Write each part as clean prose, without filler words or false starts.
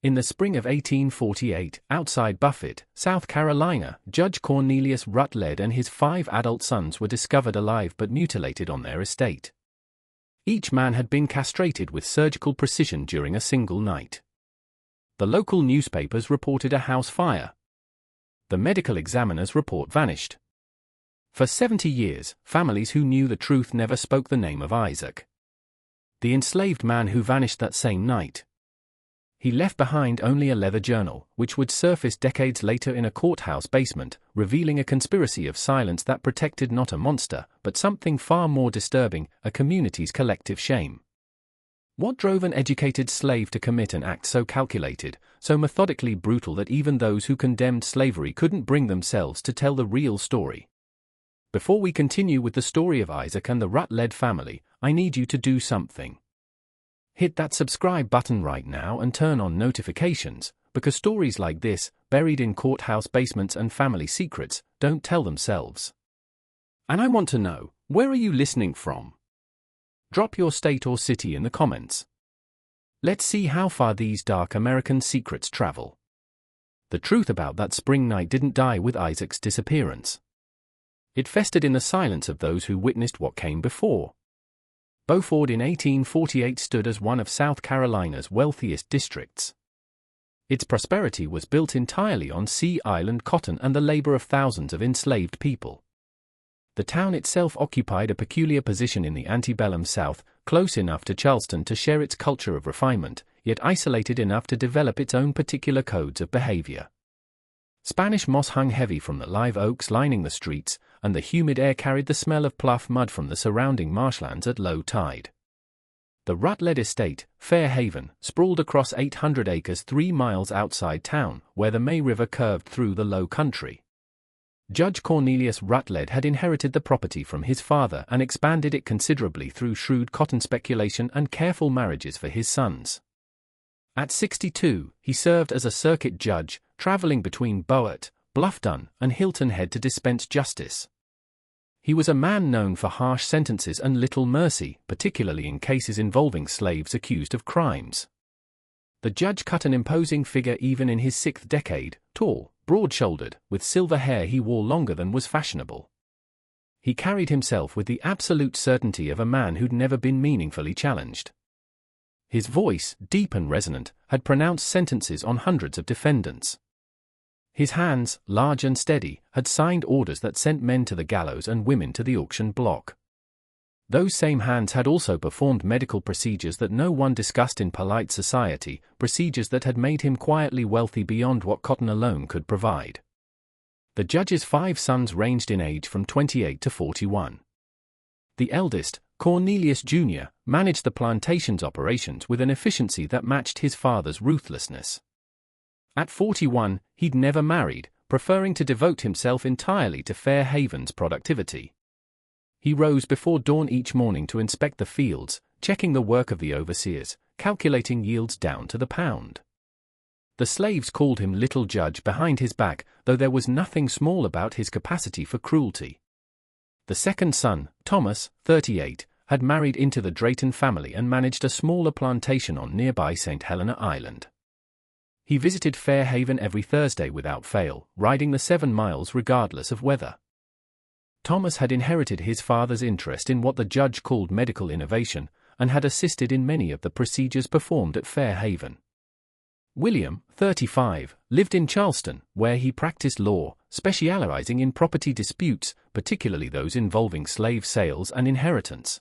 In the spring of 1848, outside Beaufort, South Carolina, Judge Cornelius Rutledge and his 5 adult sons were discovered alive but mutilated on their estate. Each man had been castrated with surgical precision during a single night. The local newspapers reported a house fire. The medical examiner's report vanished. For 70 years, families who knew the truth never spoke the name of Isaac, the enslaved man who vanished that same night. He left behind only a leather journal, which would surface decades later in a courthouse basement, revealing a conspiracy of silence that protected not a monster, but something far more disturbing, a community's collective shame. What drove an educated slave to commit an act so calculated, so methodically brutal that even those who condemned slavery couldn't bring themselves to tell the real story? Before we continue with the story of Isaac and the Rutledge family, I need you to do something. Hit that subscribe button right now and turn on notifications, because stories like this, buried in courthouse basements and family secrets, don't tell themselves. And I want to know, where are you listening from? Drop your state or city in the comments. Let's see how far these dark American secrets travel. The truth about that spring night didn't die with Isaac's disappearance. It festered in the silence of those who witnessed what came before. Beaufort in 1848 stood as one of South Carolina's wealthiest districts. Its prosperity was built entirely on Sea Island cotton and the labor of thousands of enslaved people. The town itself occupied a peculiar position in the antebellum South, close enough to Charleston to share its culture of refinement, yet isolated enough to develop its own particular codes of behavior. Spanish moss hung heavy from the live oaks lining the streets, and the humid air carried the smell of pluff mud from the surrounding marshlands at low tide. The Rutledge estate, Fair Haven, sprawled across 800 acres 3 miles outside town, where the May River curved through the low country. Judge Cornelius Rutledge had inherited the property from his father and expanded it considerably through shrewd cotton speculation and careful marriages for his sons. At 62, he served as a circuit judge, traveling between Beaufort, Bluffton, and Hilton Head to dispense justice. He was a man known for harsh sentences and little mercy, particularly in cases involving slaves accused of crimes. The judge cut an imposing figure even in his 6th decade, tall, broad-shouldered, with silver hair he wore longer than was fashionable. He carried himself with the absolute certainty of a man who'd never been meaningfully challenged. His voice, deep and resonant, had pronounced sentences on hundreds of defendants. His hands, large and steady, had signed orders that sent men to the gallows and women to the auction block. Those same hands had also performed medical procedures that no one discussed in polite society, procedures that had made him quietly wealthy beyond what cotton alone could provide. The judge's 5 sons ranged in age from 28 to 41. The eldest, Cornelius Jr., managed the plantation's operations with an efficiency that matched his father's ruthlessness. At 41, he'd never married, preferring to devote himself entirely to Fair Haven's productivity. He rose before dawn each morning to inspect the fields, checking the work of the overseers, calculating yields down to the pound. The slaves called him Little Judge behind his back, though there was nothing small about his capacity for cruelty. The second son, Thomas, 38, had married into the Drayton family and managed a smaller plantation on nearby St. Helena Island. He visited Fair Haven every Thursday without fail, riding the 7 miles regardless of weather. Thomas had inherited his father's interest in what the judge called medical innovation, and had assisted in many of the procedures performed at Fair Haven. William, 35, lived in Charleston, where he practiced law, specializing in property disputes, particularly those involving slave sales and inheritance.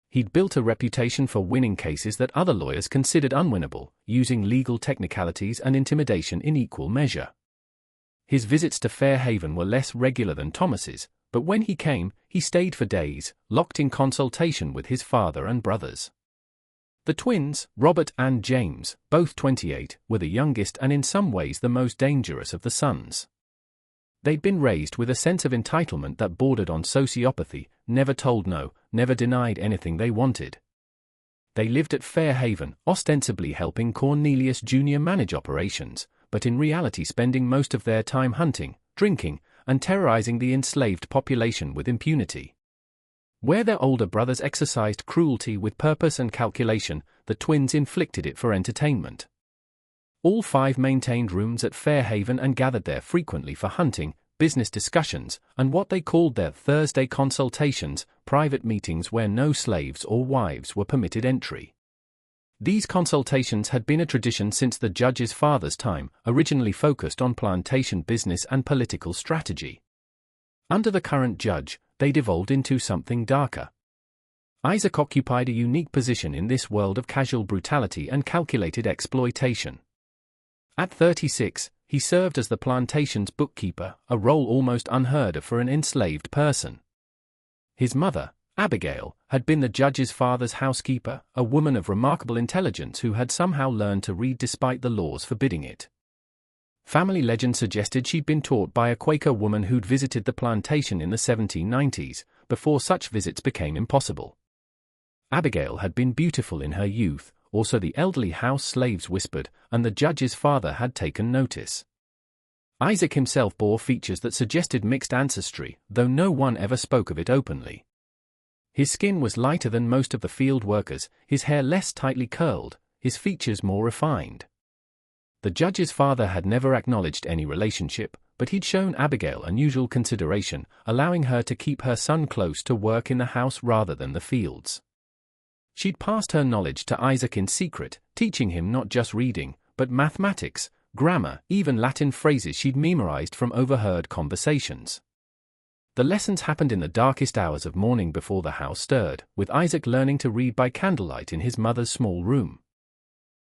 He'd built a reputation for winning cases that other lawyers considered unwinnable, using legal technicalities and intimidation in equal measure. His visits to Fair Haven were less regular than Thomas's, but when he came, he stayed for days, locked in consultation with his father and brothers. The twins, Robert and James, both 28, were the youngest and in some ways the most dangerous of the sons. They'd been raised with a sense of entitlement that bordered on sociopathy, never told no, never denied anything they wanted. They lived at Fair Haven, ostensibly helping Cornelius Jr. manage operations, but in reality spending most of their time hunting, drinking, and terrorizing the enslaved population with impunity. Where their older brothers exercised cruelty with purpose and calculation, the twins inflicted it for entertainment. All five maintained rooms at Fairhaven and gathered there frequently for hunting, business discussions, and what they called their Thursday consultations, private meetings where no slaves or wives were permitted entry. These consultations had been a tradition since the judge's father's time, originally focused on plantation business and political strategy. Under the current judge, they devolved into something darker. Isaac occupied a unique position in this world of casual brutality and calculated exploitation. At 36, he served as the plantation's bookkeeper, a role almost unheard of for an enslaved person. His mother, Abigail, had been the judge's father's housekeeper, a woman of remarkable intelligence who had somehow learned to read despite the laws forbidding it. Family legend suggested she'd been taught by a Quaker woman who'd visited the plantation in the 1790s, before such visits became impossible. Abigail had been beautiful in her youth, also the elderly house slaves whispered, and the judge's father had taken notice. Isaac himself bore features that suggested mixed ancestry, though no one ever spoke of it openly. His skin was lighter than most of the field workers, his hair less tightly curled, his features more refined. The judge's father had never acknowledged any relationship, but he'd shown Abigail unusual consideration, allowing her to keep her son close to work in the house rather than the fields. She'd passed her knowledge to Isaac in secret, teaching him not just reading, but mathematics, grammar, even Latin phrases she'd memorized from overheard conversations. The lessons happened in the darkest hours of morning before the house stirred, with Isaac learning to read by candlelight in his mother's small room.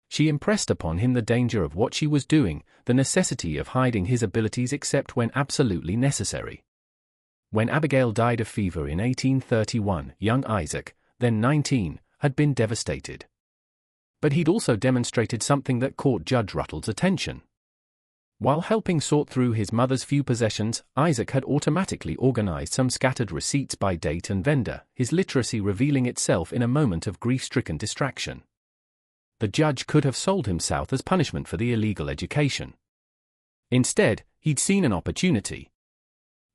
She impressed upon him the danger of what she was doing, the necessity of hiding his abilities except when absolutely necessary. When Abigail died of fever in 1831, young Isaac, then 19, had been devastated. But he'd also demonstrated something that caught Judge Ruttle's attention. While helping sort through his mother's few possessions, Isaac had automatically organized some scattered receipts by date and vendor, his literacy revealing itself in a moment of grief-stricken distraction. The judge could have sold him south as punishment for the illegal education. Instead, he'd seen an opportunity.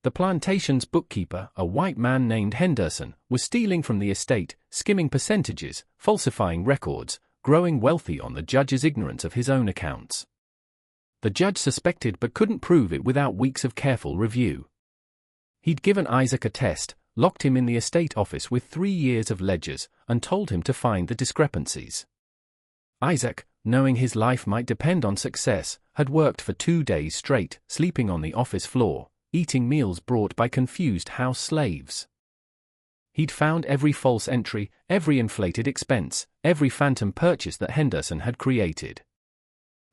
The plantation's bookkeeper, a white man named Henderson, was stealing from the estate, skimming percentages, falsifying records, growing wealthy on the judge's ignorance of his own accounts. The judge suspected but couldn't prove it without weeks of careful review. He'd given Isaac a test, locked him in the estate office with 3 years of ledgers, and told him to find the discrepancies. Isaac, knowing his life might depend on success, had worked for 2 days straight, sleeping on the office floor, eating meals brought by confused house slaves. He'd found every false entry, every inflated expense, every phantom purchase that Henderson had created.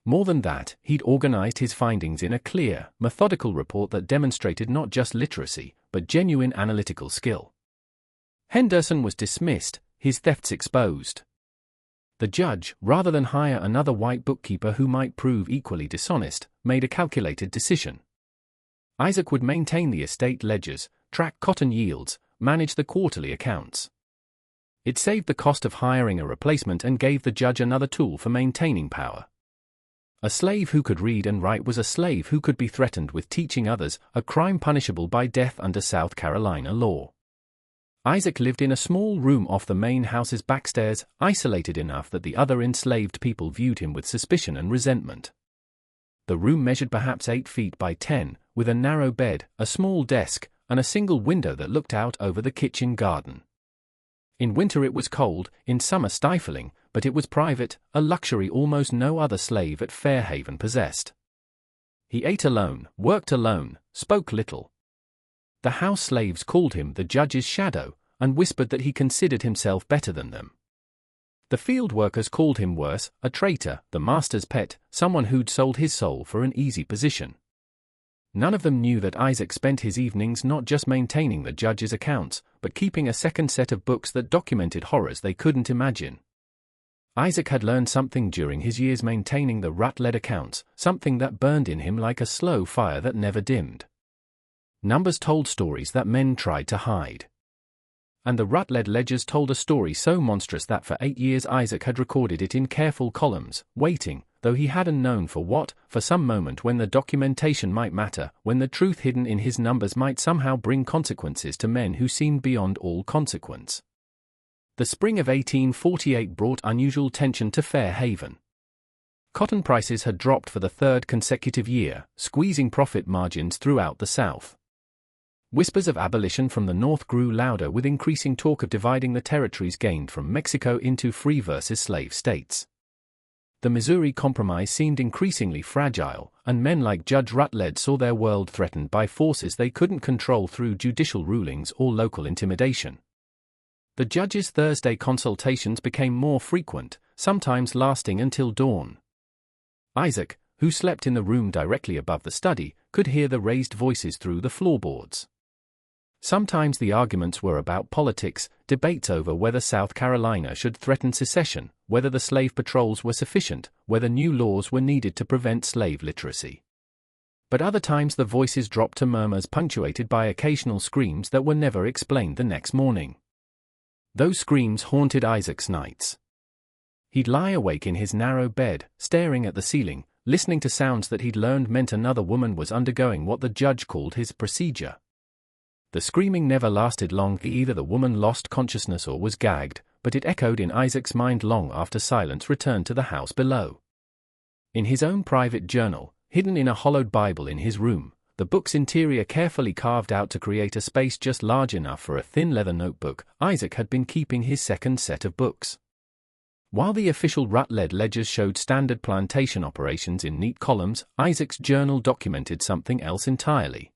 More than that, he'd organized his findings in a clear, methodical report that demonstrated not just literacy, but genuine analytical skill. Henderson was dismissed, his thefts exposed. The judge, rather than hire another white bookkeeper who might prove equally dishonest, made a calculated decision. Isaac would maintain the estate ledgers, track cotton yields, manage the quarterly accounts. It saved the cost of hiring a replacement and gave the judge another tool for maintaining power. A slave who could read and write was a slave who could be threatened with teaching others, a crime punishable by death under South Carolina law. Isaac lived in a small room off the main house's backstairs, isolated enough that the other enslaved people viewed him with suspicion and resentment. The room measured perhaps 8 feet by 10, with a narrow bed, a small desk, and a single window that looked out over the kitchen garden. In winter it was cold, in summer stifling, but it was private, a luxury almost no other slave at Fairhaven possessed. He ate alone, worked alone, spoke little. The house slaves called him the judge's shadow, and whispered that he considered himself better than them. The field workers called him worse, a traitor, the master's pet, someone who'd sold his soul for an easy position. None of them knew that Isaac spent his evenings not just maintaining the judge's accounts, but keeping a second set of books that documented horrors they couldn't imagine. Isaac had learned something during his years maintaining the Rut-led accounts, something that burned in him like a slow fire that never dimmed. Numbers told stories that men tried to hide. And the Rut-led ledgers told a story so monstrous that for 8 years Isaac had recorded it in careful columns, waiting, though he hadn't known for what, for some moment when the documentation might matter, when the truth hidden in his numbers might somehow bring consequences to men who seemed beyond all consequence. The spring of 1848 brought unusual tension to Fairhaven. Cotton prices had dropped for the third consecutive year, squeezing profit margins throughout the South. Whispers of abolition from the North grew louder with increasing talk of dividing the territories gained from Mexico into free versus slave states. The Missouri Compromise seemed increasingly fragile, and men like Judge Rutledge saw their world threatened by forces they couldn't control through judicial rulings or local intimidation. The judge's Thursday consultations became more frequent, sometimes lasting until dawn. Isaac, who slept in the room directly above the study, could hear the raised voices through the floorboards. Sometimes the arguments were about politics, debates over whether South Carolina should threaten secession, whether the slave patrols were sufficient, whether new laws were needed to prevent slave literacy. But other times the voices dropped to murmurs punctuated by occasional screams that were never explained the next morning. Those screams haunted Isaac's nights. He'd lie awake in his narrow bed, staring at the ceiling, listening to sounds that he'd learned meant another woman was undergoing what the judge called his procedure. The screaming never lasted long. Either the woman lost consciousness or was gagged, but it echoed in Isaac's mind long after silence returned to the house below. In his own private journal, hidden in a hollowed Bible in his room, the book's interior carefully carved out to create a space just large enough for a thin leather notebook, Isaac had been keeping his second set of books. While the official Rutledge ledgers showed standard plantation operations in neat columns, Isaac's journal documented something else entirely.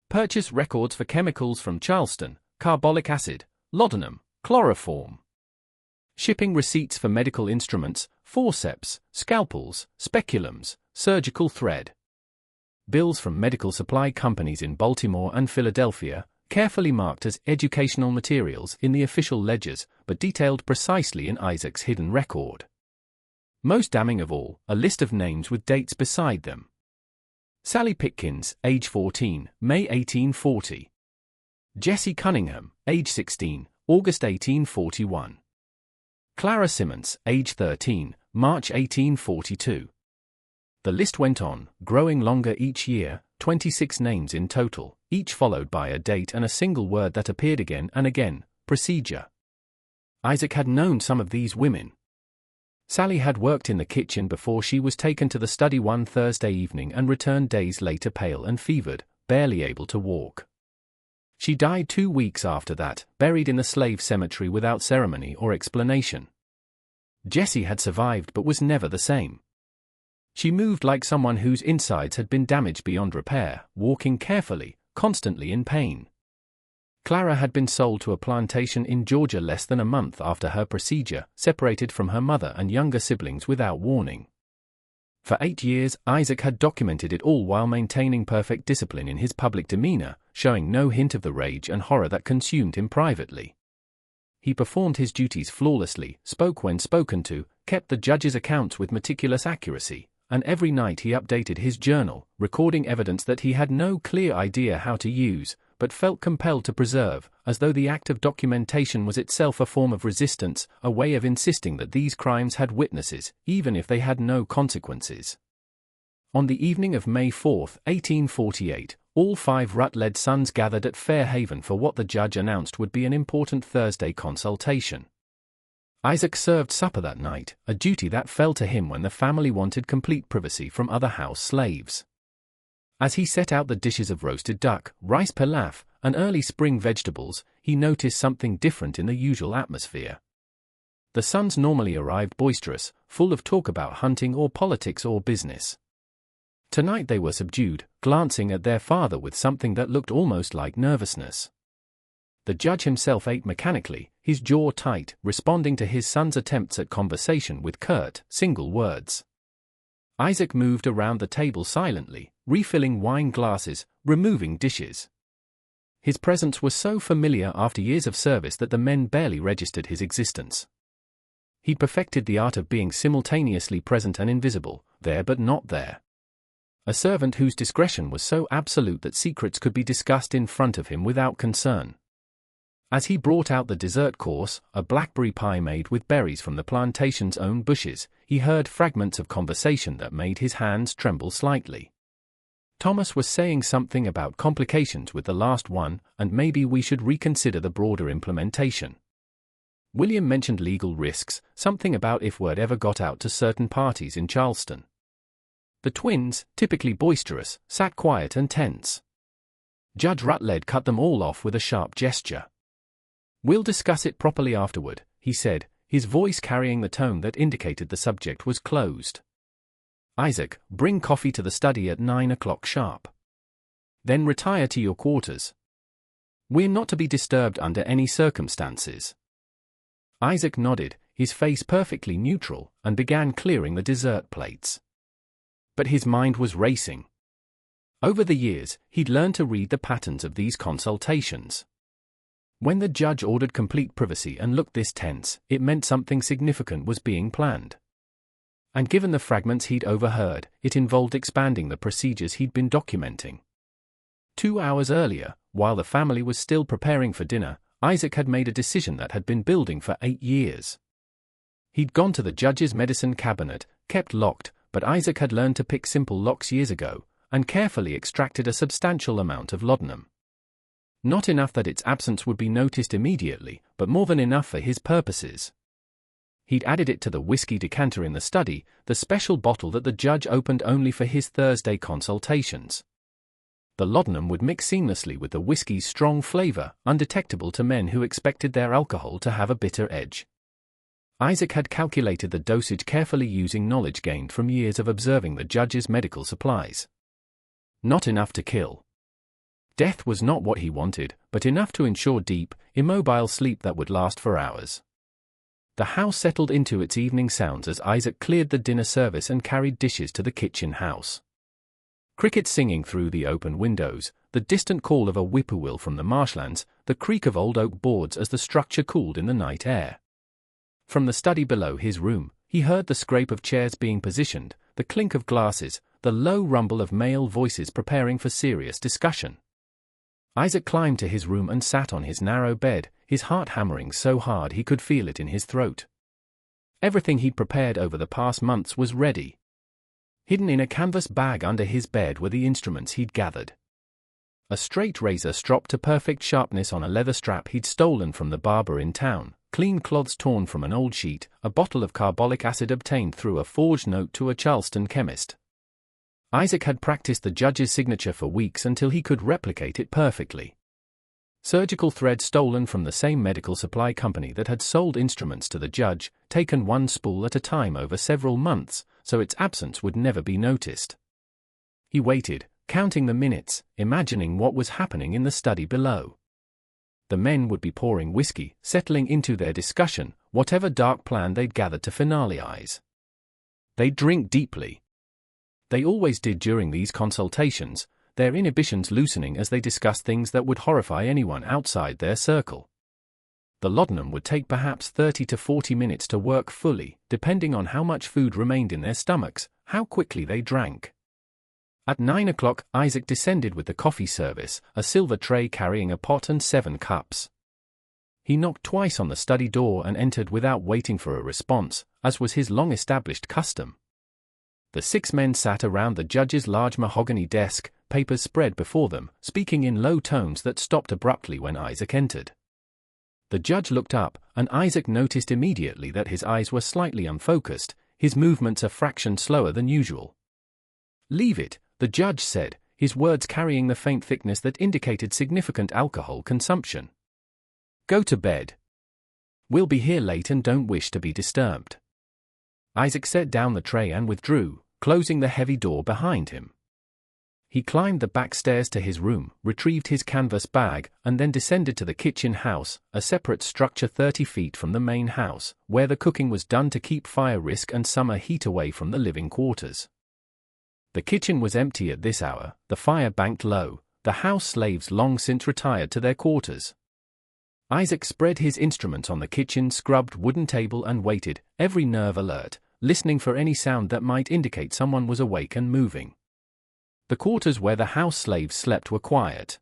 Purchase records for chemicals from Charleston, carbolic acid, laudanum, chloroform. Shipping receipts for medical instruments, forceps, scalpels, speculums, surgical thread. Bills from medical supply companies in Baltimore and Philadelphia, carefully marked as educational materials in the official ledgers, but detailed precisely in Isaac's hidden record. Most damning of all, a list of names with dates beside them. Sally Pitkins, age 14, May 1840. Jesse Cunningham, age 16, August 1841. Clara Simmons, age 13, March 1842. The list went on, growing longer each year, 26 names in total, each followed by a date and a single word that appeared again and again, procedure. Isaac had known some of these women. Sally had worked in the kitchen before she was taken to the study one Thursday evening and returned days later pale and fevered, barely able to walk. She died 2 weeks after that, buried in the slave cemetery without ceremony or explanation. Jessie had survived but was never the same. She moved like someone whose insides had been damaged beyond repair, walking carefully, constantly in pain. Clara had been sold to a plantation in Georgia less than a month after her procedure, separated from her mother and younger siblings without warning. For 8 years, Isaac had documented it all while maintaining perfect discipline in his public demeanor, showing no hint of the rage and horror that consumed him privately. He performed his duties flawlessly, spoke when spoken to, kept the judge's accounts with meticulous accuracy, and every night he updated his journal, recording evidence that he had no clear idea how to use, but felt compelled to preserve, as though the act of documentation was itself a form of resistance, a way of insisting that these crimes had witnesses, even if they had no consequences. On the evening of May 4, 1848, all 5 Rutledge sons gathered at Fairhaven for what the judge announced would be an important Thursday consultation. Isaac served supper that night, a duty that fell to him when the family wanted complete privacy from other house slaves. As he set out the dishes of roasted duck, rice pilaf, and early spring vegetables, he noticed something different in the usual atmosphere. The sons normally arrived boisterous, full of talk about hunting or politics or business. Tonight they were subdued, glancing at their father with something that looked almost like nervousness. The judge himself ate mechanically, his jaw tight, responding to his son's attempts at conversation with curt, single words. Isaac moved around the table silently, refilling wine glasses, removing dishes. His presence was so familiar after years of service that the men barely registered his existence. He'd perfected the art of being simultaneously present and invisible, there but not there. A servant whose discretion was so absolute that secrets could be discussed in front of him without concern. As he brought out the dessert course, a blackberry pie made with berries from the plantation's own bushes, he heard fragments of conversation that made his hands tremble slightly. Thomas was saying something about complications with the last one, and maybe we should reconsider the broader implementation. William mentioned legal risks, something about if word ever got out to certain parties in Charleston. The twins, typically boisterous, sat quiet and tense. Judge Rutledge cut them all off with a sharp gesture. "We'll discuss it properly afterward," he said, his voice carrying the tone that indicated the subject was closed. "Isaac, bring coffee to the study at 9 o'clock sharp. Then retire to your quarters. We're not to be disturbed under any circumstances." Isaac nodded, his face perfectly neutral, and began clearing the dessert plates. But his mind was racing. Over the years, he'd learned to read the patterns of these consultations. When the judge ordered complete privacy and looked this tense, it meant something significant was being planned. And given the fragments he'd overheard, it involved expanding the procedures he'd been documenting. 2 hours earlier, while the family was still preparing for dinner, Isaac had made a decision that had been building for 8 years. He'd gone to the judge's medicine cabinet, kept locked, but Isaac had learned to pick simple locks years ago, and carefully extracted a substantial amount of laudanum. Not enough that its absence would be noticed immediately, but more than enough for his purposes. He'd added it to the whiskey decanter in the study, the special bottle that the judge opened only for his Thursday consultations. The laudanum would mix seamlessly with the whiskey's strong flavor, undetectable to men who expected their alcohol to have a bitter edge. Isaac had calculated the dosage carefully using knowledge gained from years of observing the judge's medical supplies. Not enough to kill. Death was not what he wanted, but enough to ensure deep, immobile sleep that would last for hours. The house settled into its evening sounds as Isaac cleared the dinner service and carried dishes to the kitchen house. Crickets singing through the open windows, the distant call of a whippoorwill from the marshlands, the creak of old oak boards as the structure cooled in the night air. From the study below his room, he heard the scrape of chairs being positioned, the clink of glasses, the low rumble of male voices preparing for serious discussion. Isaac climbed to his room and sat on his narrow bed, his heart hammering so hard he could feel it in his throat. Everything he'd prepared over the past months was ready. Hidden in a canvas bag under his bed were the instruments he'd gathered. A straight razor stropped to perfect sharpness on a leather strap he'd stolen from the barber in town, clean cloths torn from an old sheet, a bottle of carbolic acid obtained through a forged note to a Charleston chemist. Isaac had practiced the judge's signature for weeks until he could replicate it perfectly. Surgical thread stolen from the same medical supply company that had sold instruments to the judge, taken one spool at a time over several months, so its absence would never be noticed. He waited, counting the minutes, imagining what was happening in the study below. The men would be pouring whiskey, settling into their discussion, whatever dark plan they'd gathered to finalize. They'd drink deeply. They always did during these consultations, their inhibitions loosening as they discussed things that would horrify anyone outside their circle. The laudanum would take perhaps 30 to 40 minutes to work fully, depending on how much food remained in their stomachs, how quickly they drank. At 9 o'clock, Isaac descended with the coffee service, a silver tray carrying a pot and 7 cups. He knocked twice on the study door and entered without waiting for a response, as was his long-established custom. The 6 men sat around the judge's large mahogany desk, papers spread before them, speaking in low tones that stopped abruptly when Isaac entered. The judge looked up, and Isaac noticed immediately that his eyes were slightly unfocused, his movements a fraction slower than usual. "Leave it," the judge said, his words carrying the faint thickness that indicated significant alcohol consumption. "Go to bed. We'll be here late and don't wish to be disturbed." Isaac set down the tray and withdrew, closing the heavy door behind him. He climbed the back stairs to his room, retrieved his canvas bag, and then descended to the kitchen house, a separate structure 30 feet from the main house, where the cooking was done to keep fire risk and summer heat away from the living quarters. The kitchen was empty at this hour, the fire banked low, the house slaves long since retired to their quarters. Isaac spread his instruments on the kitchen's scrubbed wooden table and waited, every nerve alert, listening for any sound that might indicate someone was awake and moving. The quarters where the house slaves slept were quiet.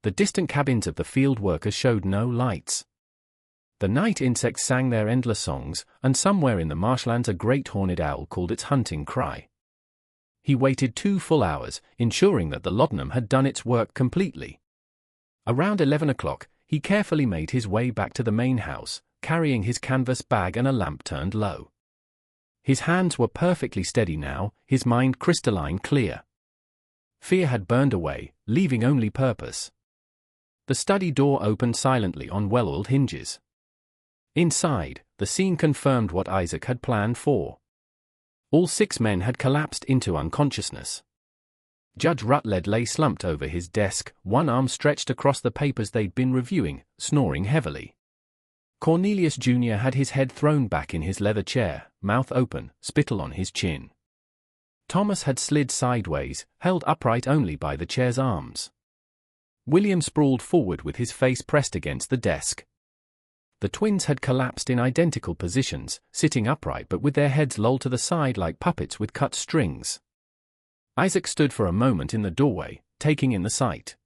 The distant cabins of the field workers showed no lights. The night insects sang their endless songs, and somewhere in the marshlands a great horned owl called its hunting cry. He waited 2 full hours, ensuring that the laudanum had done its work completely. Around 11 o'clock, he carefully made his way back to the main house, carrying his canvas bag and a lamp turned low. His hands were perfectly steady now, his mind crystalline clear. Fear had burned away, leaving only purpose. The study door opened silently on well-oiled hinges. Inside, the scene confirmed what Isaac had planned for. All 6 men had collapsed into unconsciousness. Judge Rutledge lay slumped over his desk, one arm stretched across the papers they'd been reviewing, snoring heavily. Cornelius Jr. had his head thrown back in his leather chair, mouth open, spittle on his chin. Thomas had slid sideways, held upright only by the chair's arms. William sprawled forward with his face pressed against the desk. The twins had collapsed in identical positions, sitting upright but with their heads lolled to the side like puppets with cut strings. Isaac stood for a moment in the doorway, taking in the sight.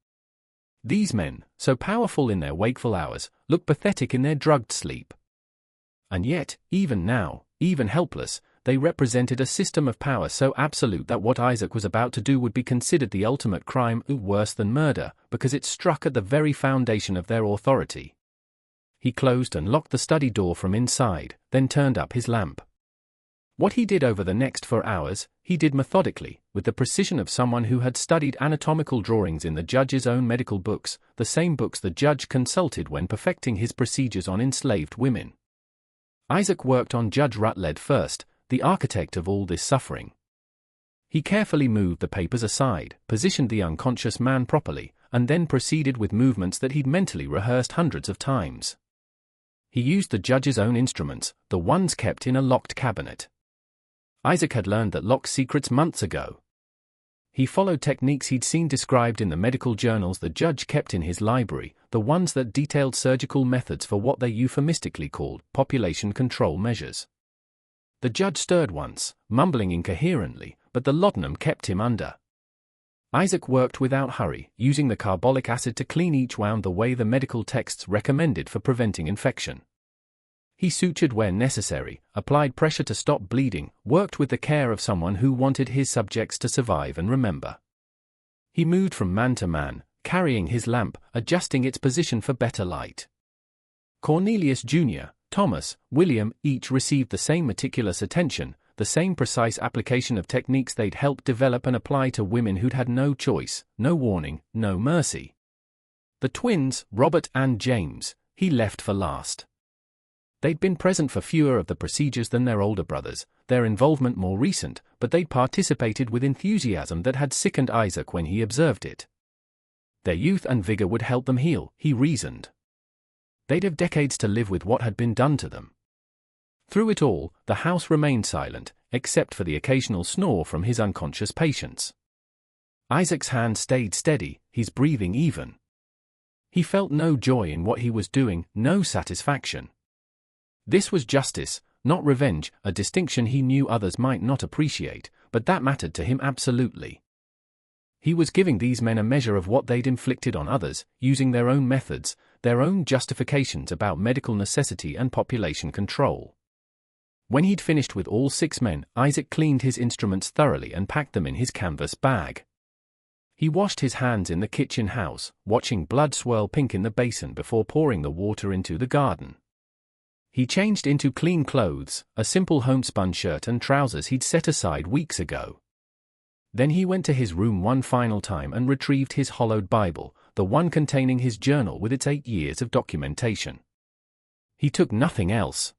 These men, so powerful in their wakeful hours, looked pathetic in their drugged sleep. And yet, even now, even helpless, they represented a system of power so absolute that what Isaac was about to do would be considered the ultimate crime, worse than murder, because it struck at the very foundation of their authority. He closed and locked the study door from inside, then turned up his lamp. What he did over the next 4 hours, he did methodically, with the precision of someone who had studied anatomical drawings in the judge's own medical books, the same books the judge consulted when perfecting his procedures on enslaved women. Isaac worked on Judge Rutledge first, the architect of all this suffering. He carefully moved the papers aside, positioned the unconscious man properly, and then proceeded with movements that he'd mentally rehearsed hundreds of times. He used the judge's own instruments, the ones kept in a locked cabinet. Isaac had learned that locked secrets months ago. He followed techniques he'd seen described in the medical journals the judge kept in his library, the ones that detailed surgical methods for what they euphemistically called population control measures. The judge stirred once, mumbling incoherently, but the laudanum kept him under. Isaac worked without hurry, using the carbolic acid to clean each wound the way the medical texts recommended for preventing infection. He sutured where necessary, applied pressure to stop bleeding, worked with the care of someone who wanted his subjects to survive and remember. He moved from man to man, carrying his lamp, adjusting its position for better light. Cornelius Jr., Thomas, William, each received the same meticulous attention, the same precise application of techniques they'd helped develop and apply to women who'd had no choice, no warning, no mercy. The twins, Robert and James, he left for last. They'd been present for fewer of the procedures than their older brothers, their involvement more recent, but they'd participated with enthusiasm that had sickened Isaac when he observed it. Their youth and vigor would help them heal, he reasoned. They'd have decades to live with what had been done to them. Through it all, the house remained silent, except for the occasional snore from his unconscious patients. Isaac's hand stayed steady, his breathing even. He felt no joy in what he was doing, no satisfaction. This was justice, not revenge, a distinction he knew others might not appreciate, but that mattered to him absolutely. He was giving these men a measure of what they'd inflicted on others, using their own methods, their own justifications about medical necessity and population control. When he'd finished with all 6 men, Isaac cleaned his instruments thoroughly and packed them in his canvas bag. He washed his hands in the kitchen house, watching blood swirl pink in the basin before pouring the water into the garden. He changed into clean clothes, a simple homespun shirt and trousers he'd set aside weeks ago. Then he went to his room one final time and retrieved his hollowed Bible, the one containing his journal with its 8 years of documentation. He took nothing else.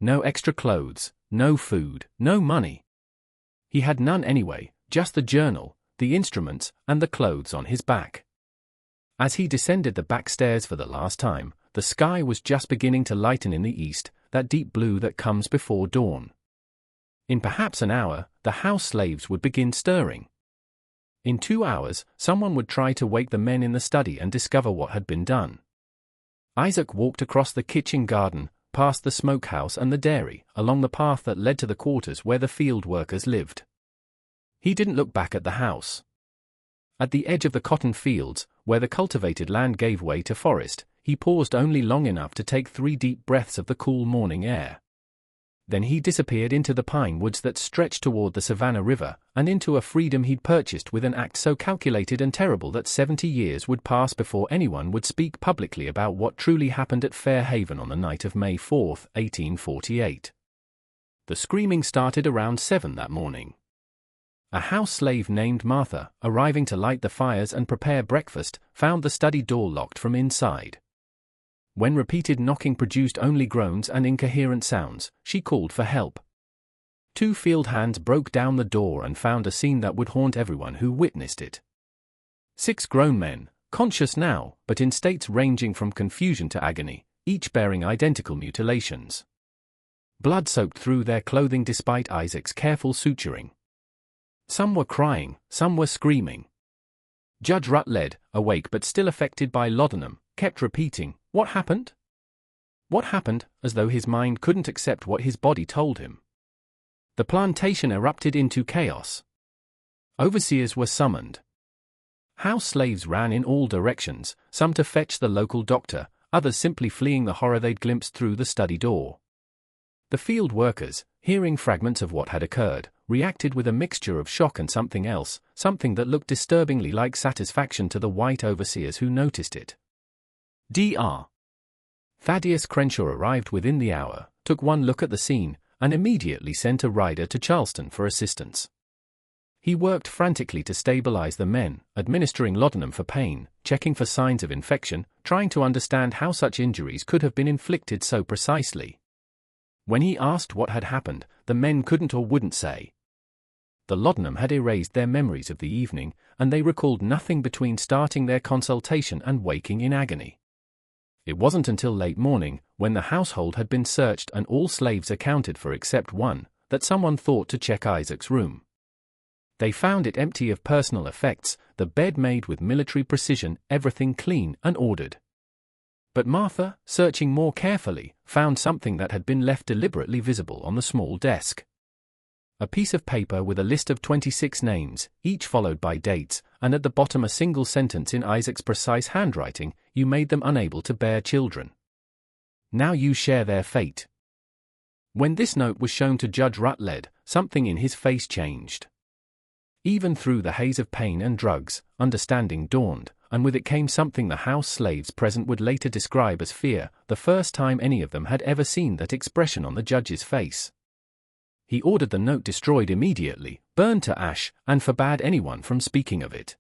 No extra clothes, no food, no money. He had none anyway, just the journal, the instruments, and the clothes on his back. As he descended the back stairs for the last time, the sky was just beginning to lighten in the east, that deep blue that comes before dawn. In perhaps an hour, the house slaves would begin stirring. In 2 hours, someone would try to wake the men in the study and discover what had been done. Isaac walked across the kitchen garden, past the smokehouse and the dairy, along the path that led to the quarters where the field workers lived. He didn't look back at the house. At the edge of the cotton fields, where the cultivated land gave way to forest, he paused only long enough to take 3 deep breaths of the cool morning air. Then he disappeared into the pine woods that stretched toward the Savannah River, and into a freedom he'd purchased with an act so calculated and terrible that 70 years would pass before anyone would speak publicly about what truly happened at Fair Haven on the night of May 4, 1848. The screaming started around 7 that morning. A house slave named Martha, arriving to light the fires and prepare breakfast, found the study door locked from inside. When repeated knocking produced only groans and incoherent sounds, she called for help. 2 field hands broke down the door and found a scene that would haunt everyone who witnessed it. 6 grown men, conscious now, but in states ranging from confusion to agony, each bearing identical mutilations. Blood soaked through their clothing despite Isaac's careful suturing. Some were crying, some were screaming. Judge Rutledge, awake but still affected by laudanum, kept repeating, "What happened? What happened?" as though his mind couldn't accept what his body told him. The plantation erupted into chaos. Overseers were summoned. House slaves ran in all directions, some to fetch the local doctor, others simply fleeing the horror they'd glimpsed through the study door. The field workers, hearing fragments of what had occurred, reacted with a mixture of shock and something else, something that looked disturbingly like satisfaction to the white overseers who noticed it. Dr. Thaddeus Crenshaw arrived within the hour, took one look at the scene, and immediately sent a rider to Charleston for assistance. He worked frantically to stabilize the men, administering laudanum for pain, checking for signs of infection, trying to understand how such injuries could have been inflicted so precisely. When he asked what had happened, the men couldn't or wouldn't say. The laudanum had erased their memories of the evening, and they recalled nothing between starting their consultation and waking in agony. It wasn't until late morning, when the household had been searched and all slaves accounted for except one, that someone thought to check Isaac's room. They found it empty of personal effects, the bed made with military precision, everything clean and ordered. But Martha, searching more carefully, found something that had been left deliberately visible on the small desk. A piece of paper with a list of 26 names, each followed by dates, and at the bottom a single sentence in Isaac's precise handwriting: "You made them unable to bear children. Now you share their fate." When this note was shown to Judge Rutledge, something in his face changed. Even through the haze of pain and drugs, understanding dawned, and with it came something the house slaves present would later describe as fear, the first time any of them had ever seen that expression on the judge's face. He ordered the note destroyed immediately, burned to ash, and forbade anyone from speaking of it.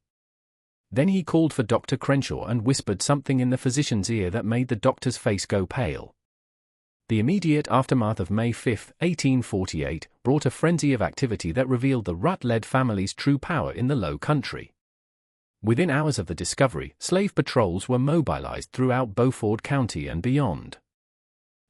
Then he called for Dr. Crenshaw and whispered something in the physician's ear that made the doctor's face go pale. The immediate aftermath of May 5, 1848, brought a frenzy of activity that revealed the Rutledge family's true power in the Low Country. Within hours of the discovery, slave patrols were mobilized throughout Beaufort County and beyond.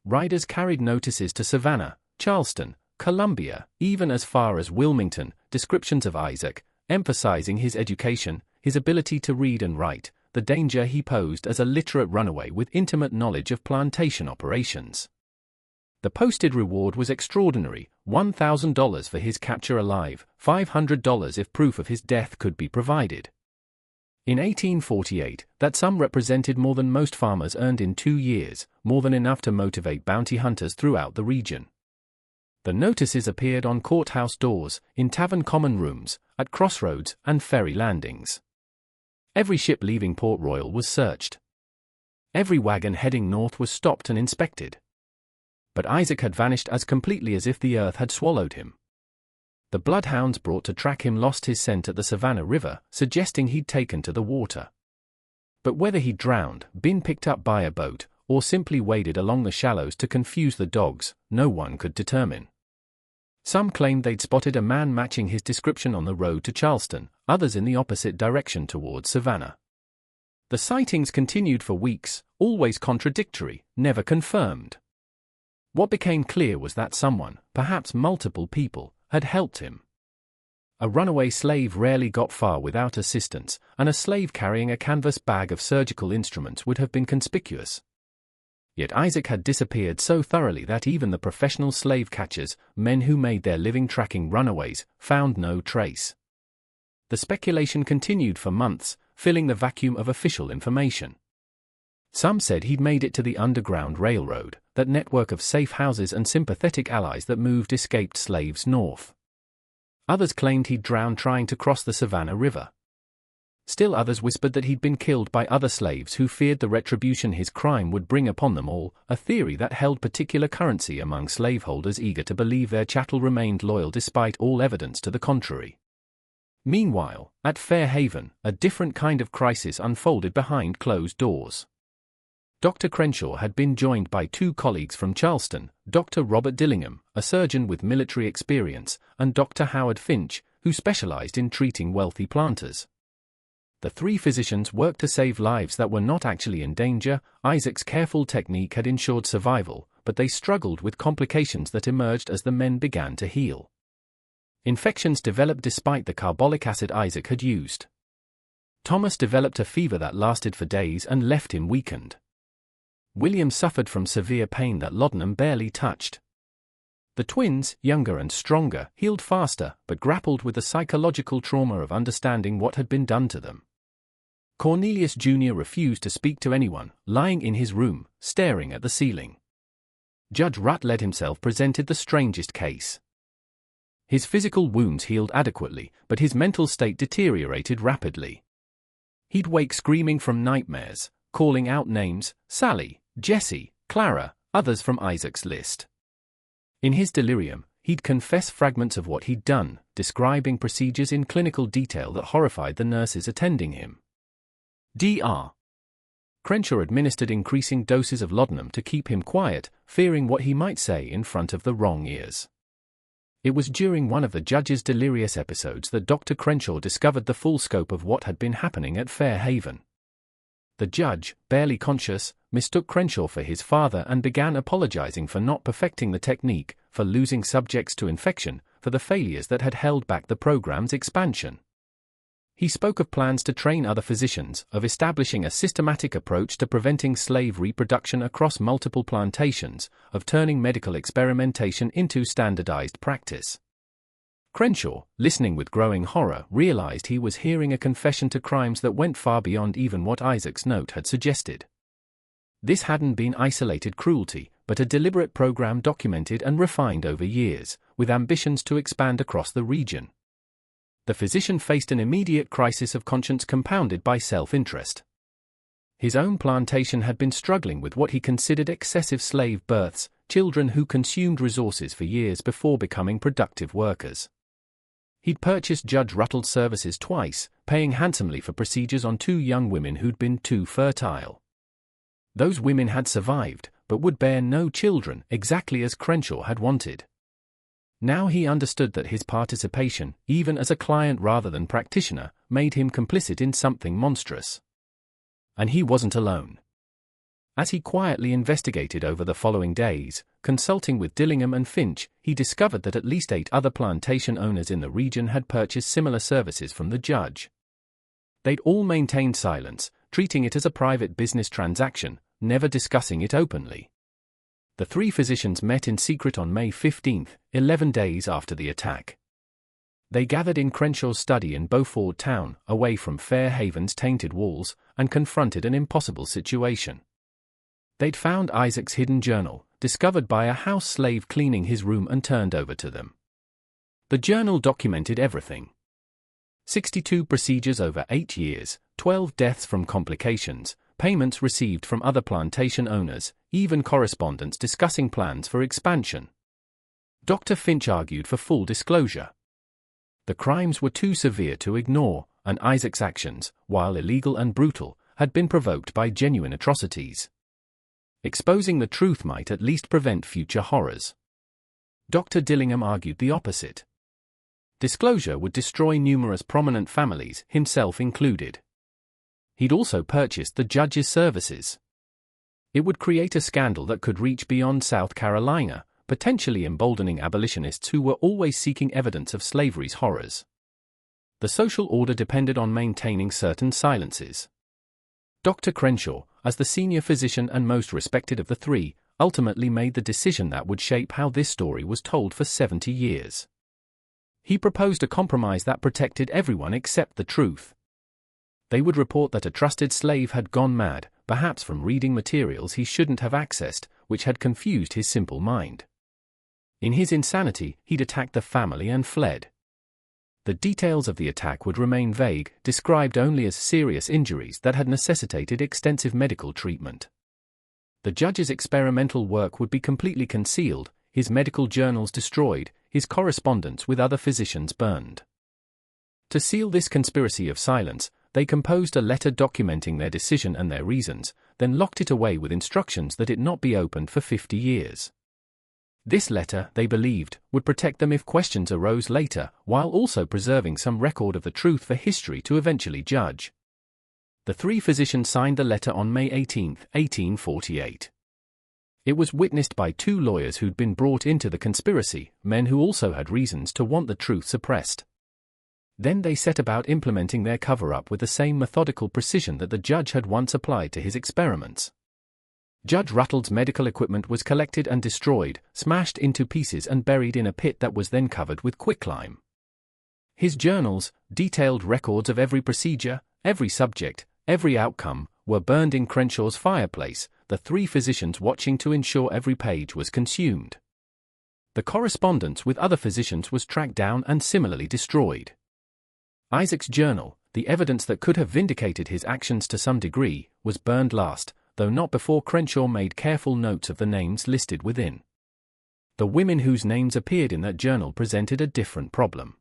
Riders carried notices to Savannah, Charleston, Columbia, even as far as Wilmington, descriptions of Isaac, emphasizing his education, his ability to read and write, the danger he posed as a literate runaway with intimate knowledge of plantation operations. The posted reward was extraordinary: $1,000 for his capture alive, $500 if proof of his death could be provided. In 1848, that sum represented more than most farmers earned in 2 years, more than enough to motivate bounty hunters throughout the region. The notices appeared on courthouse doors, in tavern common rooms, at crossroads, and ferry landings. Every ship leaving Port Royal was searched. Every wagon heading north was stopped and inspected. But Isaac had vanished as completely as if the earth had swallowed him. The bloodhounds brought to track him lost his scent at the Savannah River, suggesting he'd taken to the water. But whether he drowned, been picked up by a boat, or simply waded along the shallows to confuse the dogs, no one could determine. Some claimed they'd spotted a man matching his description on the road to Charleston, others in the opposite direction towards Savannah. The sightings continued for weeks, always contradictory, never confirmed. What became clear was that someone, perhaps multiple people, had helped him. A runaway slave rarely got far without assistance, and a slave carrying a canvas bag of surgical instruments would have been conspicuous. Yet Isaac had disappeared so thoroughly that even the professional slave catchers, men who made their living tracking runaways, found no trace. The speculation continued for months, filling the vacuum of official information. Some said he'd made it to the Underground Railroad, that network of safe houses and sympathetic allies that moved escaped slaves north. Others claimed he'd drowned trying to cross the Savannah River. Still others whispered that he'd been killed by other slaves who feared the retribution his crime would bring upon them all, a theory that held particular currency among slaveholders eager to believe their chattel remained loyal despite all evidence to the contrary. Meanwhile, at Fair Haven, a different kind of crisis unfolded behind closed doors. Dr. Crenshaw had been joined by two colleagues from Charleston, Dr. Robert Dillingham, a surgeon with military experience, and Dr. Howard Finch, who specialized in treating wealthy planters. The three physicians worked to save lives that were not actually in danger. Isaac's careful technique had ensured survival, but they struggled with complications that emerged as the men began to heal. Infections developed despite the carbolic acid Isaac had used. Thomas developed a fever that lasted for days and left him weakened. William suffered from severe pain that laudanum barely touched. The twins, younger and stronger, healed faster, but grappled with the psychological trauma of understanding what had been done to them. Cornelius Jr. refused to speak to anyone, lying in his room, staring at the ceiling. Judge Rutledge himself presented the strangest case. His physical wounds healed adequately, but his mental state deteriorated rapidly. He'd wake screaming from nightmares, calling out names, Sally, Jessie, Clara, others from Isaac's list. In his delirium, he'd confess fragments of what he'd done, describing procedures in clinical detail that horrified the nurses attending him. Dr. Crenshaw administered increasing doses of laudanum to keep him quiet, fearing what he might say in front of the wrong ears. It was during one of the judge's delirious episodes that Dr. Crenshaw discovered the full scope of what had been happening at Fair Haven. The judge, barely conscious, mistook Crenshaw for his father and began apologizing for not perfecting the technique, for losing subjects to infection, for the failures that had held back the program's expansion. He spoke of plans to train other physicians, of establishing a systematic approach to preventing slave reproduction across multiple plantations, of turning medical experimentation into standardized practice. Crenshaw, listening with growing horror, realized he was hearing a confession to crimes that went far beyond even what Isaac's note had suggested. This hadn't been isolated cruelty, but a deliberate program documented and refined over years, with ambitions to expand across the region. The physician faced an immediate crisis of conscience compounded by self-interest. His own plantation had been struggling with what he considered excessive slave births, children who consumed resources for years before becoming productive workers. He'd purchased Judge Rutledge's services twice, paying handsomely for procedures on two young women who'd been too fertile. Those women had survived, but would bear no children, exactly as Crenshaw had wanted. Now he understood that his participation, even as a client rather than practitioner, made him complicit in something monstrous. And he wasn't alone. As he quietly investigated over the following days, consulting with Dillingham and Finch, he discovered that at least 8 other plantation owners in the region had purchased similar services from the judge. They'd all maintained silence, treating it as a private business transaction, never discussing it openly. The 3 physicians met in secret on May 15, 11 days after the attack. They gathered in Crenshaw's study in Beaufort town, away from Fair Haven's tainted walls, and confronted an impossible situation. They'd found Isaac's hidden journal, discovered by a house slave cleaning his room and turned over to them. The journal documented everything. 62 procedures over 8 years, 12 deaths from complications, payments received from other plantation owners, even correspondence discussing plans for expansion. Dr. Finch argued for full disclosure. The crimes were too severe to ignore, and Isaac's actions, while illegal and brutal, had been provoked by genuine atrocities. Exposing the truth might at least prevent future horrors. Dr. Dillingham argued the opposite. Disclosure would destroy numerous prominent families, himself included. He'd also purchased the judge's services. It would create a scandal that could reach beyond South Carolina, potentially emboldening abolitionists who were always seeking evidence of slavery's horrors. The social order depended on maintaining certain silences. Dr. Crenshaw, as the senior physician and most respected of the 3, ultimately made the decision that would shape how this story was told for 70 years. He proposed a compromise that protected everyone except the truth. They would report that a trusted slave had gone mad, perhaps from reading materials he shouldn't have accessed, which had confused his simple mind. In his insanity, he'd attacked the family and fled. The details of the attack would remain vague, described only as serious injuries that had necessitated extensive medical treatment. The judge's experimental work would be completely concealed, his medical journals destroyed, his correspondence with other physicians burned. To seal this conspiracy of silence, they composed a letter documenting their decision and their reasons, then locked it away with instructions that it not be opened for 50 years. This letter, they believed, would protect them if questions arose later, while also preserving some record of the truth for history to eventually judge. The three physicians signed the letter on May 18, 1848. It was witnessed by two lawyers who'd been brought into the conspiracy, men who also had reasons to want the truth suppressed. Then they set about implementing their cover-up with the same methodical precision that the judge had once applied to his experiments. Judge Ruttle's medical equipment was collected and destroyed, smashed into pieces and buried in a pit that was then covered with quicklime. His journals, detailed records of every procedure, every subject, every outcome, were burned in Crenshaw's fireplace, the three physicians watching to ensure every page was consumed. The correspondence with other physicians was tracked down and similarly destroyed. Isaac's journal, the evidence that could have vindicated his actions to some degree, was burned last, though not before Crenshaw made careful notes of the names listed within. The women whose names appeared in that journal presented a different problem.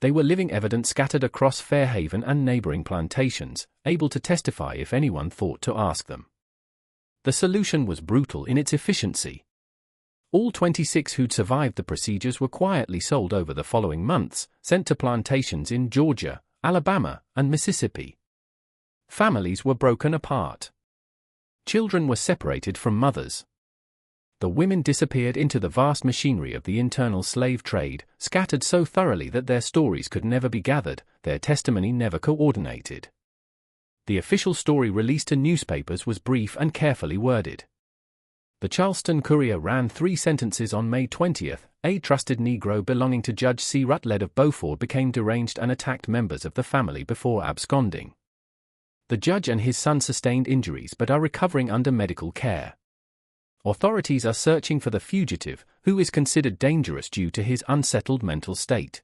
They were living evidence scattered across Fairhaven and neighboring plantations, able to testify if anyone thought to ask them. The solution was brutal in its efficiency. All 26 who'd survived the procedures were quietly sold over the following months, sent to plantations in Georgia, Alabama, and Mississippi. Families were broken apart. Children were separated from mothers. The women disappeared into the vast machinery of the internal slave trade, scattered so thoroughly that their stories could never be gathered, their testimony never coordinated. The official story released to newspapers was brief and carefully worded. The Charleston Courier ran 3 sentences on May 20. A trusted Negro belonging to Judge C. Rutledge of Beaufort became deranged and attacked members of the family before absconding. The judge and his son sustained injuries but are recovering under medical care. Authorities are searching for the fugitive, who is considered dangerous due to his unsettled mental state.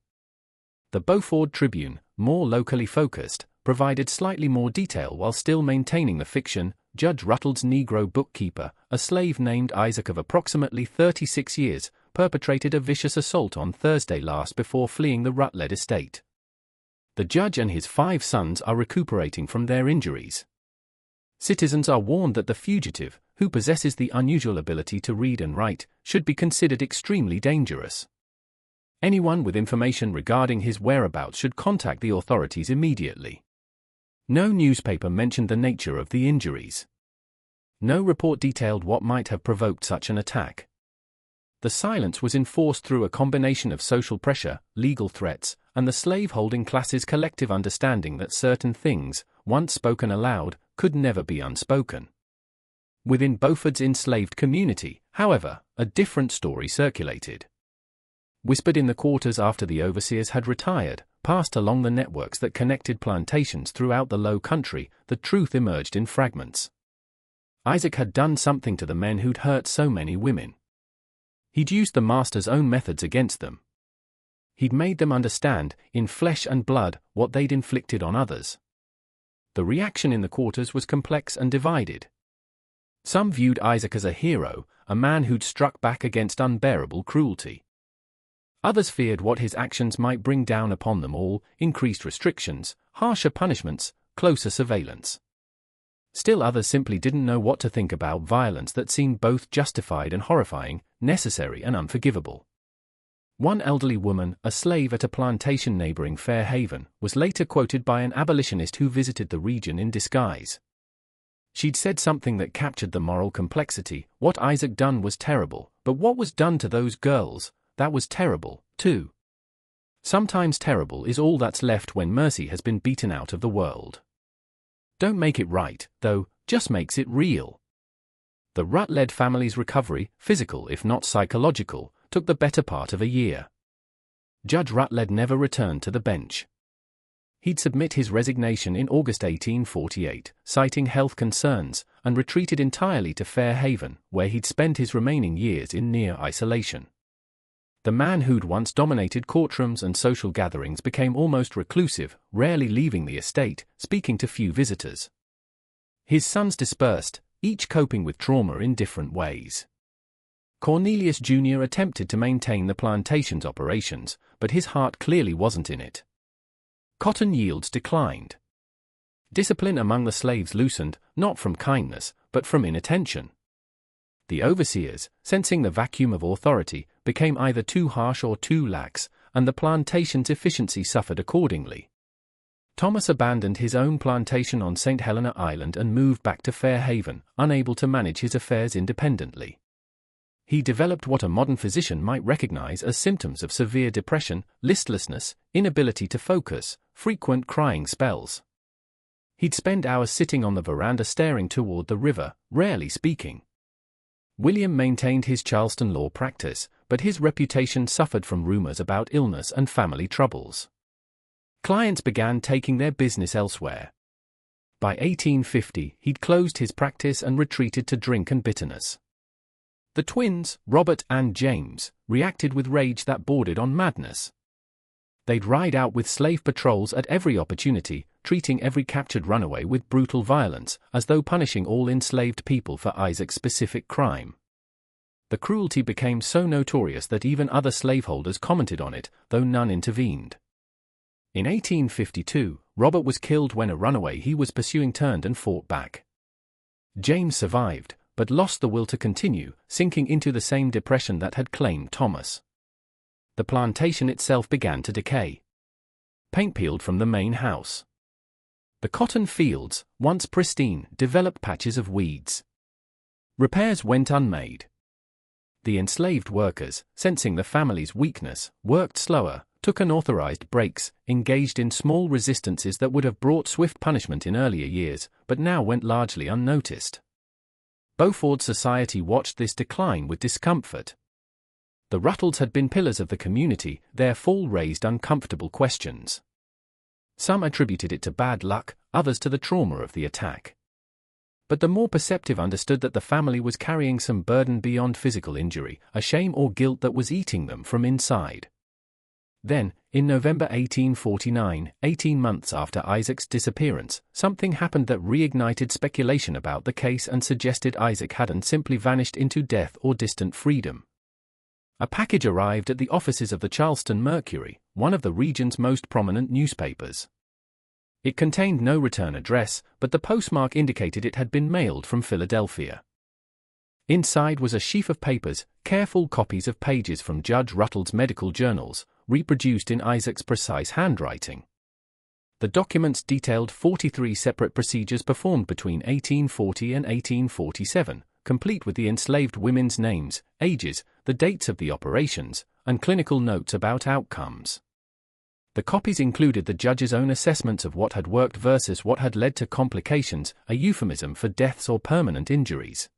The Beaufort Tribune, more locally focused, provided slightly more detail while still maintaining the fiction. Judge Ruttle's Negro bookkeeper, a slave named Isaac of approximately 36 years, perpetrated a vicious assault on Thursday last before fleeing the Rutledge estate. The judge and his 5 sons are recuperating from their injuries. Citizens are warned that the fugitive, who possesses the unusual ability to read and write, should be considered extremely dangerous. Anyone with information regarding his whereabouts should contact the authorities immediately. No newspaper mentioned the nature of the injuries. No report detailed what might have provoked such an attack. The silence was enforced through a combination of social pressure, legal threats, and the slave-holding class's collective understanding that certain things, once spoken aloud, could never be unspoken. Within Beaufort's enslaved community, however, a different story circulated. Whispered in the quarters after the overseers had retired, passed along the networks that connected plantations throughout the low country, the truth emerged in fragments. Isaac had done something to the men who'd hurt so many women. He'd used the master's own methods against them. He'd made them understand, in flesh and blood, what they'd inflicted on others. The reaction in the quarters was complex and divided. Some viewed Isaac as a hero, a man who'd struck back against unbearable cruelty. Others feared what his actions might bring down upon them all: increased restrictions, harsher punishments, closer surveillance. Still others simply didn't know what to think about violence that seemed both justified and horrifying, necessary and unforgivable. One elderly woman, a slave at a plantation neighboring Fairhaven, was later quoted by an abolitionist who visited the region in disguise. She'd said something that captured the moral complexity: what Isaac done was terrible, but what was done to those girls, that was terrible, too. Sometimes terrible is all that's left when mercy has been beaten out of the world. Don't make it right, though, just makes it real. The Rutledge family's recovery, physical if not psychological, took the better part of a year. Judge Rutledge never returned to the bench. He'd submit his resignation in August 1848, citing health concerns, and retreated entirely to Fairhaven, where he'd spend his remaining years in near isolation. The man who'd once dominated courtrooms and social gatherings became almost reclusive, rarely leaving the estate, speaking to few visitors. His sons dispersed, each coping with trauma in different ways. Cornelius Jr. attempted to maintain the plantation's operations, but his heart clearly wasn't in it. Cotton yields declined. Discipline among the slaves loosened, not from kindness, but from inattention. The overseers, sensing the vacuum of authority, became either too harsh or too lax, and the plantation's efficiency suffered accordingly. Thomas abandoned his own plantation on St. Helena Island and moved back to Fairhaven, unable to manage his affairs independently. He developed what a modern physician might recognize as symptoms of severe depression, listlessness, inability to focus, frequent crying spells. He'd spend hours sitting on the veranda staring toward the river, rarely speaking. William maintained his Charleston law practice, but his reputation suffered from rumors about illness and family troubles. Clients began taking their business elsewhere. By 1850, he'd closed his practice and retreated to drink and bitterness. The twins, Robert and James, reacted with rage that bordered on madness. They'd ride out with slave patrols at every opportunity, treating every captured runaway with brutal violence, as though punishing all enslaved people for Isaac's specific crime. The cruelty became so notorious that even other slaveholders commented on it, though none intervened. In 1852, Robert was killed when a runaway he was pursuing turned and fought back. James survived, but lost the will to continue, sinking into the same depression that had claimed Thomas. The plantation itself began to decay. Paint peeled from the main house. The cotton fields, once pristine, developed patches of weeds. Repairs went unmade. The enslaved workers, sensing the family's weakness, worked slower, took unauthorized breaks, engaged in small resistances that would have brought swift punishment in earlier years, but now went largely unnoticed. Beaufort society watched this decline with discomfort. The Ruttles had been pillars of the community, their fall raised uncomfortable questions. Some attributed it to bad luck, others to the trauma of the attack. But the more perceptive understood that the family was carrying some burden beyond physical injury, a shame or guilt that was eating them from inside. Then, in November 1849, 18 months after Isaac's disappearance, something happened that reignited speculation about the case and suggested Isaac hadn't simply vanished into death or distant freedom. A package arrived at the offices of the Charleston Mercury, one of the region's most prominent newspapers. It contained no return address, but the postmark indicated it had been mailed from Philadelphia. Inside was a sheaf of papers, careful copies of pages from Judge Ruttle's medical journals, reproduced in Isaac's precise handwriting. The documents detailed 43 separate procedures performed between 1840 and 1847, complete with the enslaved women's names, ages, the dates of the operations, and clinical notes about outcomes. The copies included the judge's own assessments of what had worked versus what had led to complications, a euphemism for deaths or permanent injuries.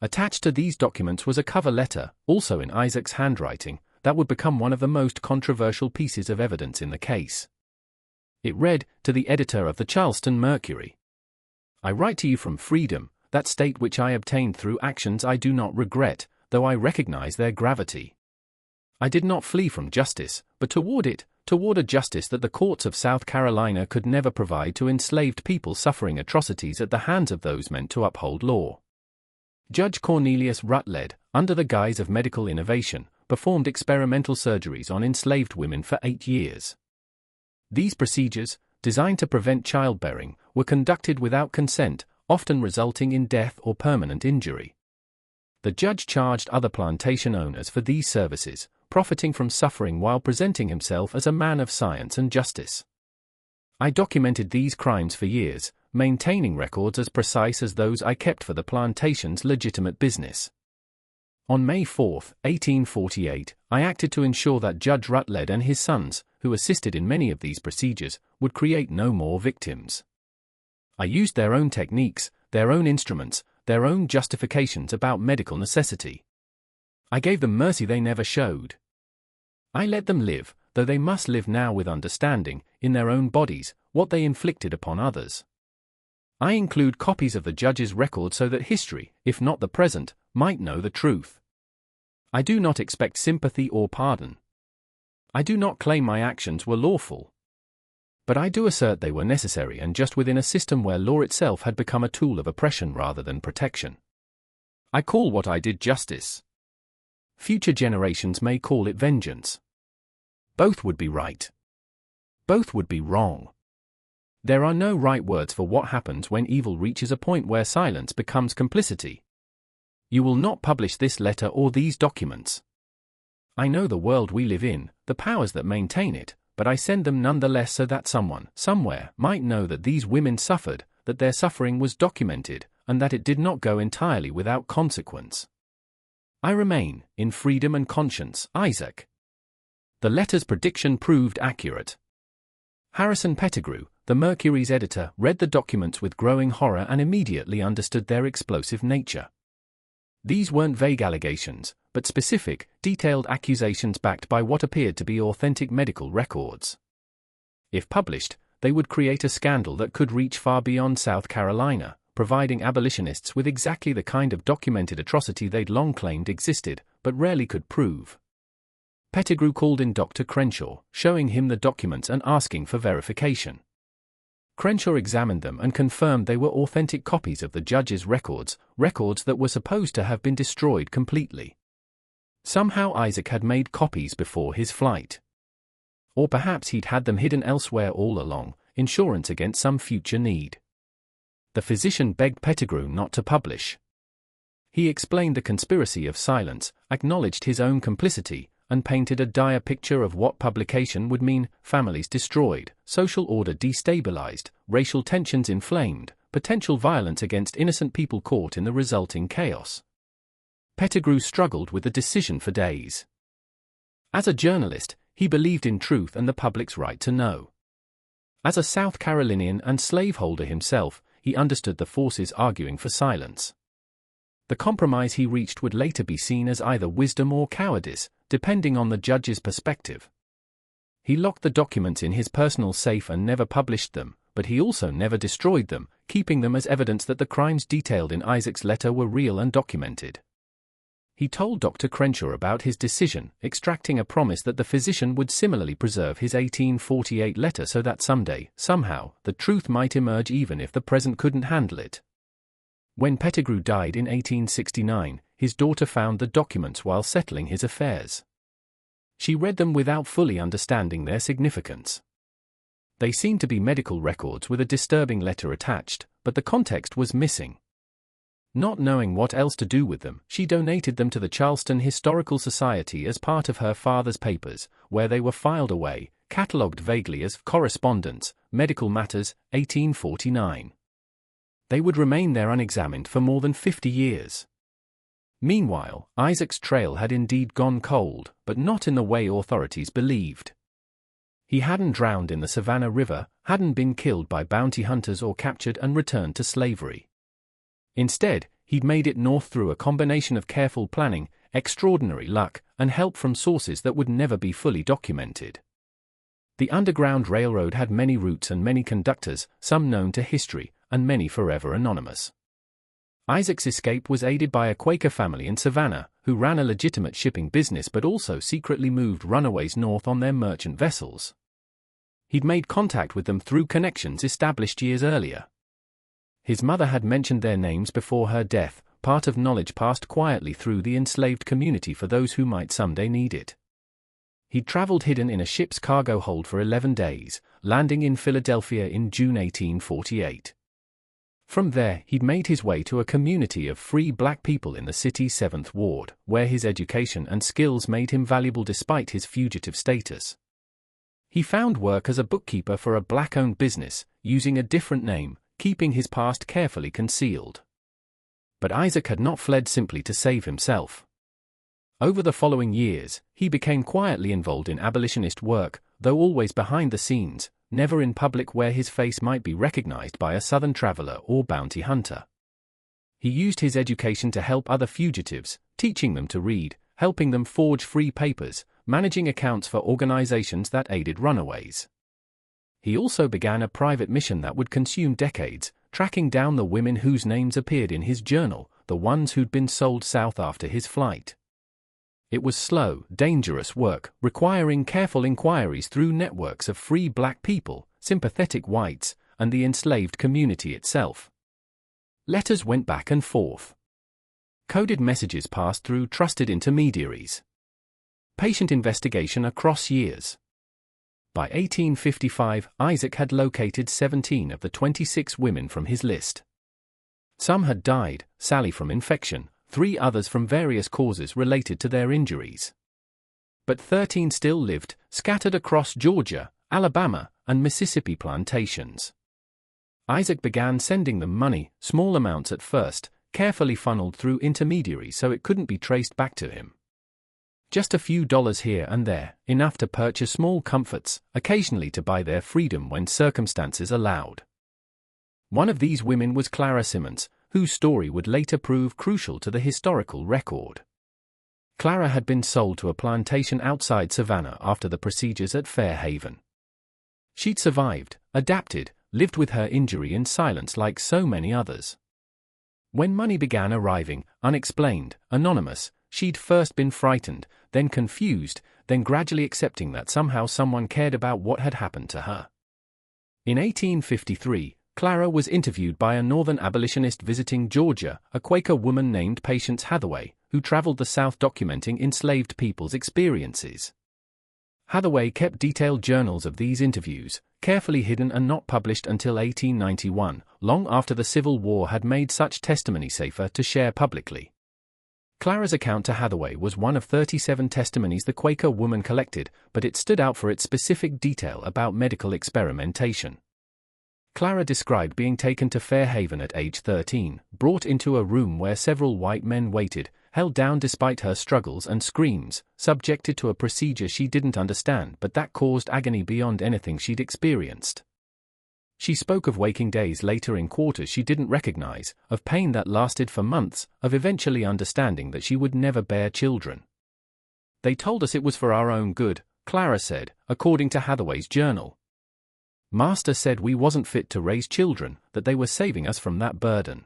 Attached to these documents was a cover letter, also in Isaac's handwriting, that would become one of the most controversial pieces of evidence in the case. It read, to the editor of the Charleston Mercury. I write to you from freedom, that state which I obtained through actions I do not regret, though I recognize their gravity. I did not flee from justice, but toward it, toward a justice that the courts of South Carolina could never provide to enslaved people suffering atrocities at the hands of those meant to uphold law. Judge Cornelius Rutledge, under the guise of medical innovation, performed experimental surgeries on enslaved women for 8 years. These procedures, designed to prevent childbearing, were conducted without consent, often resulting in death or permanent injury. The judge charged other plantation owners for these services, profiting from suffering while presenting himself as a man of science and justice. I documented these crimes for years, maintaining records as precise as those I kept for the plantation's legitimate business. On May 4, 1848, I acted to ensure that Judge Rutledge and his sons, who assisted in many of these procedures, would create no more victims. I used their own techniques, their own instruments, their own justifications about medical necessity. I gave them mercy they never showed. I let them live, though they must live now with understanding, in their own bodies, what they inflicted upon others. I include copies of the judge's record so that history, if not the present, might know the truth. I do not expect sympathy or pardon. I do not claim my actions were lawful. But I do assert they were necessary and just within a system where law itself had become a tool of oppression rather than protection. I call what I did justice. Future generations may call it vengeance. Both would be right. Both would be wrong. There are no right words for what happens when evil reaches a point where silence becomes complicity. You will not publish this letter or these documents. I know the world we live in, the powers that maintain it, but I send them nonetheless so that someone, somewhere, might know that these women suffered, that their suffering was documented, and that it did not go entirely without consequence. I remain, in freedom and conscience, Isaac. The letter's prediction proved accurate. Harrison Pettigrew, the Mercury's editor, read the documents with growing horror and immediately understood their explosive nature. These weren't vague allegations, but specific, detailed accusations backed by what appeared to be authentic medical records. If published, they would create a scandal that could reach far beyond South Carolina, providing abolitionists with exactly the kind of documented atrocity they'd long claimed existed, but rarely could prove. Pettigrew called in Dr. Crenshaw, showing him the documents and asking for verification. Crenshaw examined them and confirmed they were authentic copies of the judge's records, records that were supposed to have been destroyed completely. Somehow Isaac had made copies before his flight. Or perhaps he'd had them hidden elsewhere all along, insurance against some future need. The physician begged Pettigrew not to publish. He explained the conspiracy of silence, acknowledged his own complicity, and painted a dire picture of what publication would mean: families destroyed, social order destabilized, racial tensions inflamed, potential violence against innocent people caught in the resulting chaos. Pettigrew struggled with the decision for days. As a journalist, he believed in truth and the public's right to know. As a South Carolinian and slaveholder himself, he understood the forces arguing for silence. The compromise he reached would later be seen as either wisdom or cowardice, depending on the judge's perspective. He locked the documents in his personal safe and never published them, but he also never destroyed them, keeping them as evidence that the crimes detailed in Isaac's letter were real and documented. He told Dr. Crenshaw about his decision, extracting a promise that the physician would similarly preserve his 1848 letter so that someday, somehow, the truth might emerge even if the present couldn't handle it. When Pettigrew died in 1869, his daughter found the documents while settling his affairs. She read them without fully understanding their significance. They seemed to be medical records with a disturbing letter attached, but the context was missing. Not knowing what else to do with them, she donated them to the Charleston Historical Society as part of her father's papers, where they were filed away, catalogued vaguely as correspondence, medical matters, 1849. They would remain there unexamined for more than 50 years. Meanwhile, Isaac's trail had indeed gone cold, but not in the way authorities believed. He hadn't drowned in the Savannah River, hadn't been killed by bounty hunters or captured and returned to slavery. Instead, he'd made it north through a combination of careful planning, extraordinary luck, and help from sources that would never be fully documented. The Underground Railroad had many routes and many conductors, some known to history, and many forever anonymous. Isaac's escape was aided by a Quaker family in Savannah, who ran a legitimate shipping business but also secretly moved runaways north on their merchant vessels. He'd made contact with them through connections established years earlier. His mother had mentioned their names before her death, part of knowledge passed quietly through the enslaved community for those who might someday need it. He'd traveled hidden in a ship's cargo hold for 11 days, landing in Philadelphia in June 1848. From there, he'd made his way to a community of free black people in the city's 7th Ward, where his education and skills made him valuable despite his fugitive status. He found work as a bookkeeper for a black-owned business, using a different name, keeping his past carefully concealed. But Isaac had not fled simply to save himself. Over the following years, he became quietly involved in abolitionist work, though always behind the scenes, never in public where his face might be recognized by a Southern traveler or bounty hunter. He used his education to help other fugitives, teaching them to read, helping them forge free papers, managing accounts for organizations that aided runaways. He also began a private mission that would consume decades, tracking down the women whose names appeared in his journal, the ones who'd been sold south after his flight. It was slow, dangerous work, requiring careful inquiries through networks of free black people, sympathetic whites, and the enslaved community itself. Letters went back and forth. Coded messages passed through trusted intermediaries. Patient investigation across years. By 1855, Isaac had located 17 of the 26 women from his list. Some had died, Sally from infection, 3 others from various causes related to their injuries. But 13 still lived, scattered across Georgia, Alabama, and Mississippi plantations. Isaac began sending them money, small amounts at first, carefully funneled through intermediaries so it couldn't be traced back to him. Just a few dollars here and there, enough to purchase small comforts, occasionally to buy their freedom when circumstances allowed. One of these women was Clara Simmons, whose story would later prove crucial to the historical record. Clara had been sold to a plantation outside Savannah after the procedures at Fairhaven. She'd survived, adapted, lived with her injury in silence like so many others. When money began arriving, unexplained, anonymous, she'd first been frightened, then confused, then gradually accepting that somehow someone cared about what had happened to her. In 1853, Clara was interviewed by a Northern abolitionist visiting Georgia, a Quaker woman named Patience Hathaway, who traveled the South documenting enslaved people's experiences. Hathaway kept detailed journals of these interviews, carefully hidden and not published until 1891, long after the Civil War had made such testimony safer to share publicly. Clara's account to Hathaway was one of 37 testimonies the Quaker woman collected, but it stood out for its specific detail about medical experimentation. Clara described being taken to Fairhaven at age 13, brought into a room where several white men waited, held down despite her struggles and screams, subjected to a procedure she didn't understand but that caused agony beyond anything she'd experienced. She spoke of waking days later in quarters she didn't recognize, of pain that lasted for months, of eventually understanding that she would never bear children. "They told us it was for our own good," Clara said, according to Hathaway's journal. "Master said we wasn't fit to raise children, that they were saving us from that burden.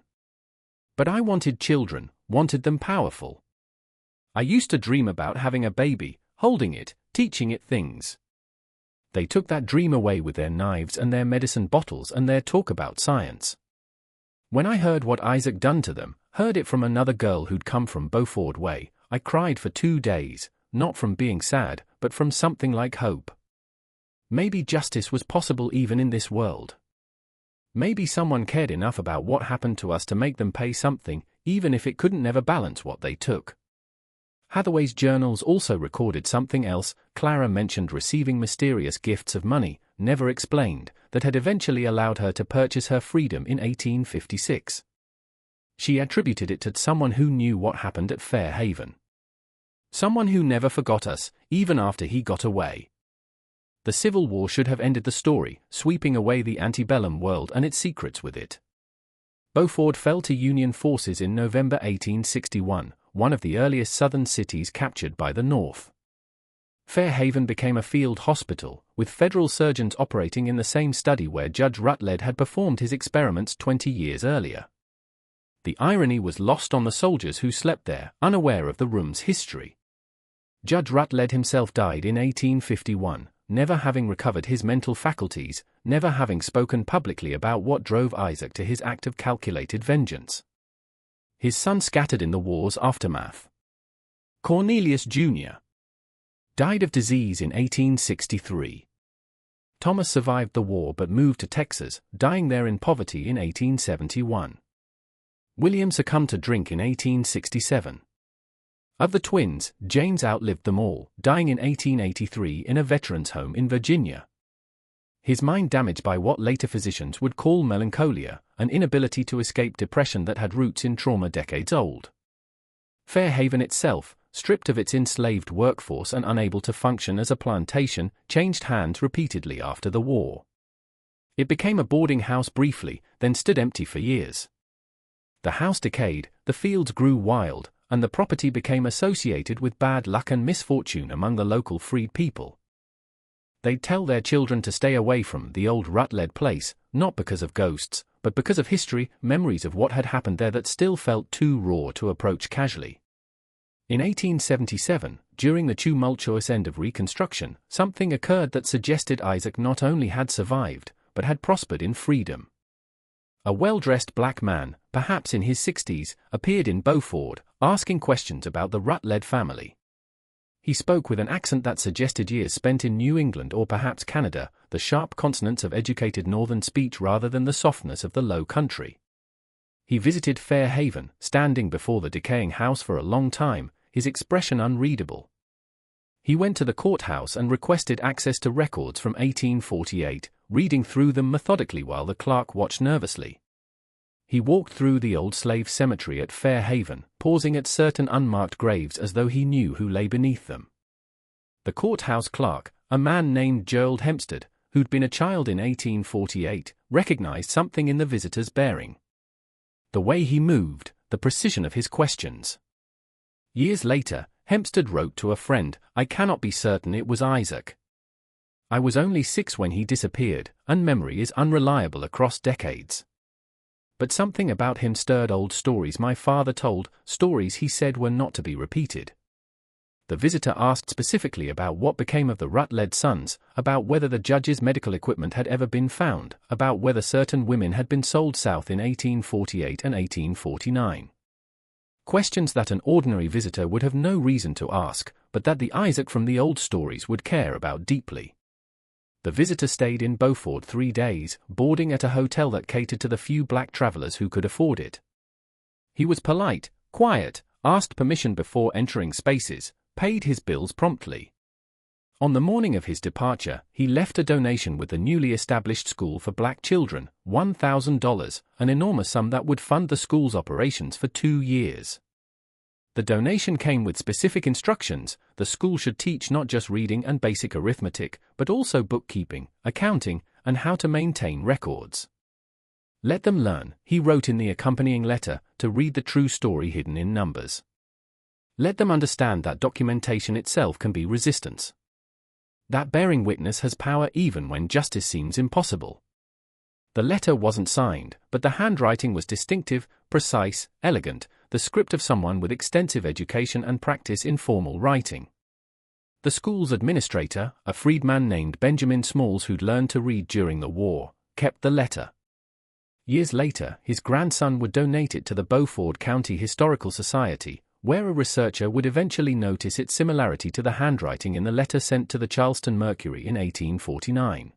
But I wanted children, wanted them powerful. I used to dream about having a baby, holding it, teaching it things. They took that dream away with their knives and their medicine bottles and their talk about science. When I heard what Isaac done to them, heard it from another girl who'd come from Beaufort Way, I cried for 2 days, not from being sad, but from something like hope. Maybe justice was possible even in this world. Maybe someone cared enough about what happened to us to make them pay something, even if it couldn't never balance what they took." Hathaway's journals also recorded something else. Clara mentioned receiving mysterious gifts of money, never explained, that had eventually allowed her to purchase her freedom in 1856. She attributed it to someone who knew what happened at Fairhaven. "Someone who never forgot us, even after he got away." The Civil War should have ended the story, sweeping away the antebellum world and its secrets with it. Beaufort fell to Union forces in November 1861, one of the earliest Southern cities captured by the North. Fairhaven became a field hospital, with federal surgeons operating in the same study where Judge Rutledge had performed his experiments 20 years earlier. The irony was lost on the soldiers who slept there, unaware of the room's history. Judge Rutledge himself died in 1851, never having recovered his mental faculties, never having spoken publicly about what drove Isaac to his act of calculated vengeance. His son scattered in the war's aftermath. Cornelius Jr. died of disease in 1863. Thomas survived the war but moved to Texas, dying there in poverty in 1871. William succumbed to drink in 1867. Of the twins, James outlived them all, dying in 1883 in a veterans' home in Virginia. His mind damaged by what later physicians would call melancholia, an inability to escape depression that had roots in trauma decades old. Fairhaven itself, stripped of its enslaved workforce and unable to function as a plantation, changed hands repeatedly after the war. It became a boarding house briefly, then stood empty for years. The house decayed, the fields grew wild, and the property became associated with bad luck and misfortune among the local freed people. They'd tell their children to stay away from the old rut-led place, not because of ghosts, but because of history, memories of what had happened there that still felt too raw to approach casually. In 1877, during the tumultuous end of Reconstruction, something occurred that suggested Isaac not only had survived, but had prospered in freedom. A well-dressed black man, perhaps in his 60s, appeared in Beaufort, asking questions about the Rut-led family. He spoke with an accent that suggested years spent in New England or perhaps Canada, the sharp consonants of educated northern speech rather than the softness of the low country. He visited Fair Haven, standing before the decaying house for a long time, his expression unreadable. He went to the courthouse and requested access to records from 1848, reading through them methodically while the clerk watched nervously. He walked through the old slave cemetery at Fair Haven, pausing at certain unmarked graves as though he knew who lay beneath them. The courthouse clerk, a man named Gerald Hempstead, who'd been a child in 1848, recognized something in the visitor's bearing. The way he moved, the precision of his questions. Years later, Hempstead wrote to a friend, "I cannot be certain it was Isaac. I was only 6 when he disappeared, and memory is unreliable across decades. But something about him stirred old stories my father told, stories he said were not to be repeated." The visitor asked specifically about what became of the Rut-led sons, about whether the judge's medical equipment had ever been found, about whether certain women had been sold south in 1848 and 1849. Questions that an ordinary visitor would have no reason to ask, but that the Isaac from the old stories would care about deeply. The visitor stayed in Beaufort 3 days, boarding at a hotel that catered to the few black travelers who could afford it. He was polite, quiet, asked permission before entering spaces, paid his bills promptly. On the morning of his departure, he left a donation with the newly established school for black children, $1,000, an enormous sum that would fund the school's operations for 2 years. The donation came with specific instructions: the school should teach not just reading and basic arithmetic, but also bookkeeping, accounting, and how to maintain records. Let them learn, he wrote in the accompanying letter, to read the true story hidden in numbers. Let them understand that documentation itself can be resistance. That bearing witness has power even when justice seems impossible. The letter wasn't signed, but the handwriting was distinctive, precise, elegant, the script of someone with extensive education and practice in formal writing. The school's administrator, a freedman named Benjamin Smalls who'd learned to read during the war, kept the letter. Years later, his grandson would donate it to the Beaufort County Historical Society, where a researcher would eventually notice its similarity to the handwriting in the letter sent to the Charleston Mercury in 1849.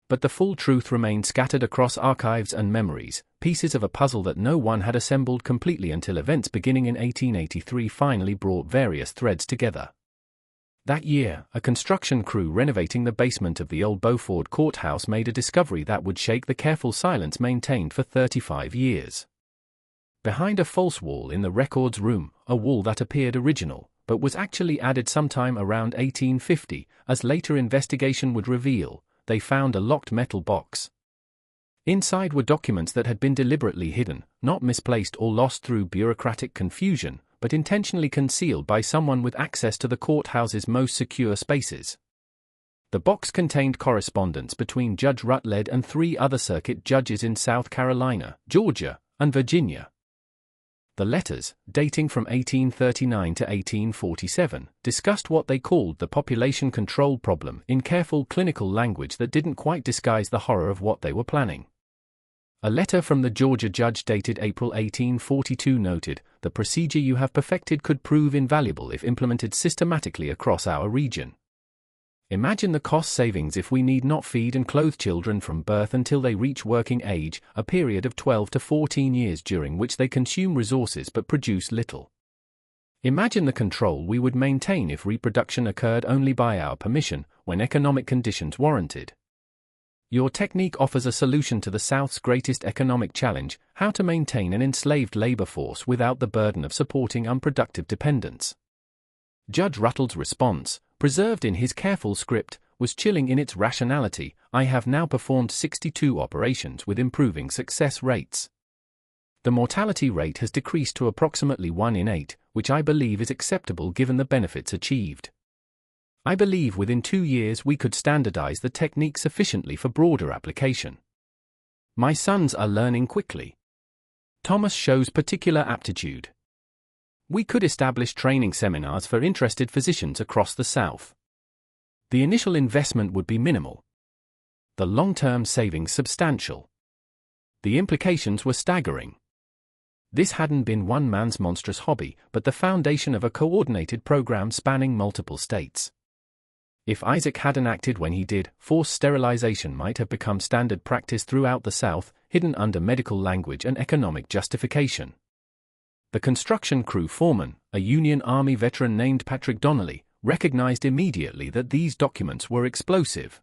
But the full truth remained scattered across archives and memories, pieces of a puzzle that no one had assembled completely until events beginning in 1883 finally brought various threads together. That year, a construction crew renovating the basement of the old Beaufort courthouse made a discovery that would shake the careful silence maintained for 35 years. Behind a false wall in the records room, a wall that appeared original, but was actually added sometime around 1850, as later investigation would reveal, they found a locked metal box. Inside were documents that had been deliberately hidden, not misplaced or lost through bureaucratic confusion, but intentionally concealed by someone with access to the courthouse's most secure spaces. The box contained correspondence between Judge Rutledge and 3 other circuit judges in South Carolina, Georgia, and Virginia. The letters, dating from 1839 to 1847, discussed what they called the population control problem in careful clinical language that didn't quite disguise the horror of what they were planning. A letter from the Georgia judge dated April 1842 noted, "The procedure you have perfected could prove invaluable if implemented systematically across our region. Imagine the cost savings if we need not feed and clothe children from birth until they reach working age, a period of 12 to 14 years during which they consume resources but produce little. Imagine the control we would maintain if reproduction occurred only by our permission, when economic conditions warranted. Your technique offers a solution to the South's greatest economic challenge: how to maintain an enslaved labor force without the burden of supporting unproductive dependents." Judge Ruttle's response, preserved in his careful script, was chilling in its rationality: "I have now performed 62 operations with improving success rates. The mortality rate has decreased to approximately 1 in 8, which I believe is acceptable given the benefits achieved. I believe within 2 years we could standardize the technique sufficiently for broader application. My sons are learning quickly. Thomas shows particular aptitude. We could establish training seminars for interested physicians across the South. The initial investment would be minimal. The long-term savings substantial. The implications were staggering. This hadn't been one man's monstrous hobby, but the foundation of a coordinated program spanning multiple states. If Isaac hadn't acted when he did, forced sterilization might have become standard practice throughout the South, hidden under medical language and economic justification. The construction crew foreman, a Union Army veteran named Patrick Donnelly, recognized immediately that these documents were explosive.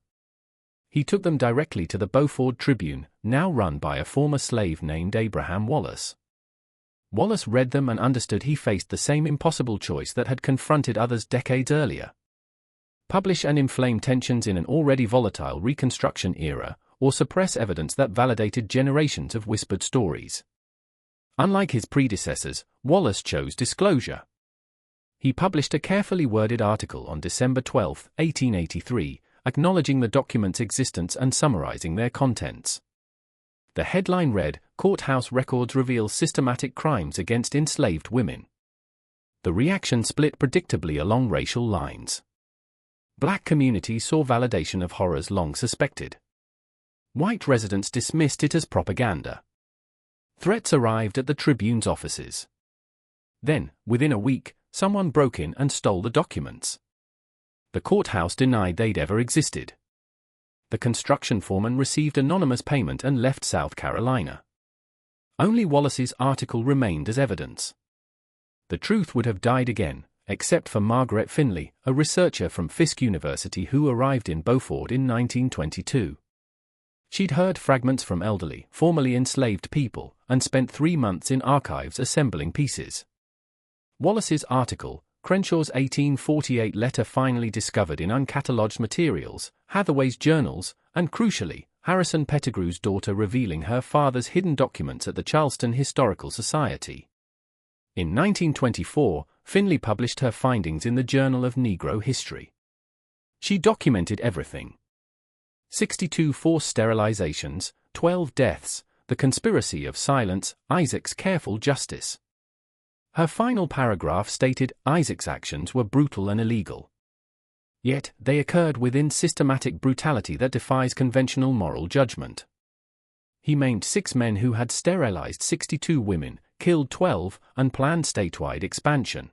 He took them directly to the Beaufort Tribune, now run by a former slave named Abraham Wallace. Wallace read them and understood he faced the same impossible choice that had confronted others decades earlier. Publish and inflame tensions in an already volatile Reconstruction era, or suppress evidence that validated generations of whispered stories. Unlike his predecessors, Wallace chose disclosure. He published a carefully worded article on December 12, 1883, acknowledging the document's existence and summarizing their contents. The headline read, "Courthouse Records Reveal Systematic Crimes Against Enslaved Women." The reaction split predictably along racial lines. Black communities saw validation of horrors long suspected. White residents dismissed it as propaganda. Threats arrived at the Tribune's offices. Then, within a week, someone broke in and stole the documents. The courthouse denied they'd ever existed. The construction foreman received anonymous payment and left South Carolina. Only Wallace's article remained as evidence. The truth would have died again, except for Margaret Finley, a researcher from Fisk University who arrived in Beaufort in 1922. She'd heard fragments from elderly, formerly enslaved people, and spent 3 months in archives assembling pieces. Wallace's article, Crenshaw's 1848 letter finally discovered in uncatalogued materials, Hathaway's journals, and crucially, Harrison Pettigrew's daughter revealing her father's hidden documents at the Charleston Historical Society. In 1924, Finley published her findings in the Journal of Negro History. She documented everything. 62 forced sterilizations, 12 deaths, the conspiracy of silence, Isaac's careful justice. Her final paragraph stated Isaac's actions were brutal and illegal. Yet, they occurred within systematic brutality that defies conventional moral judgment. He maimed 6 men who had sterilized 62 women, killed 12, and planned statewide expansion.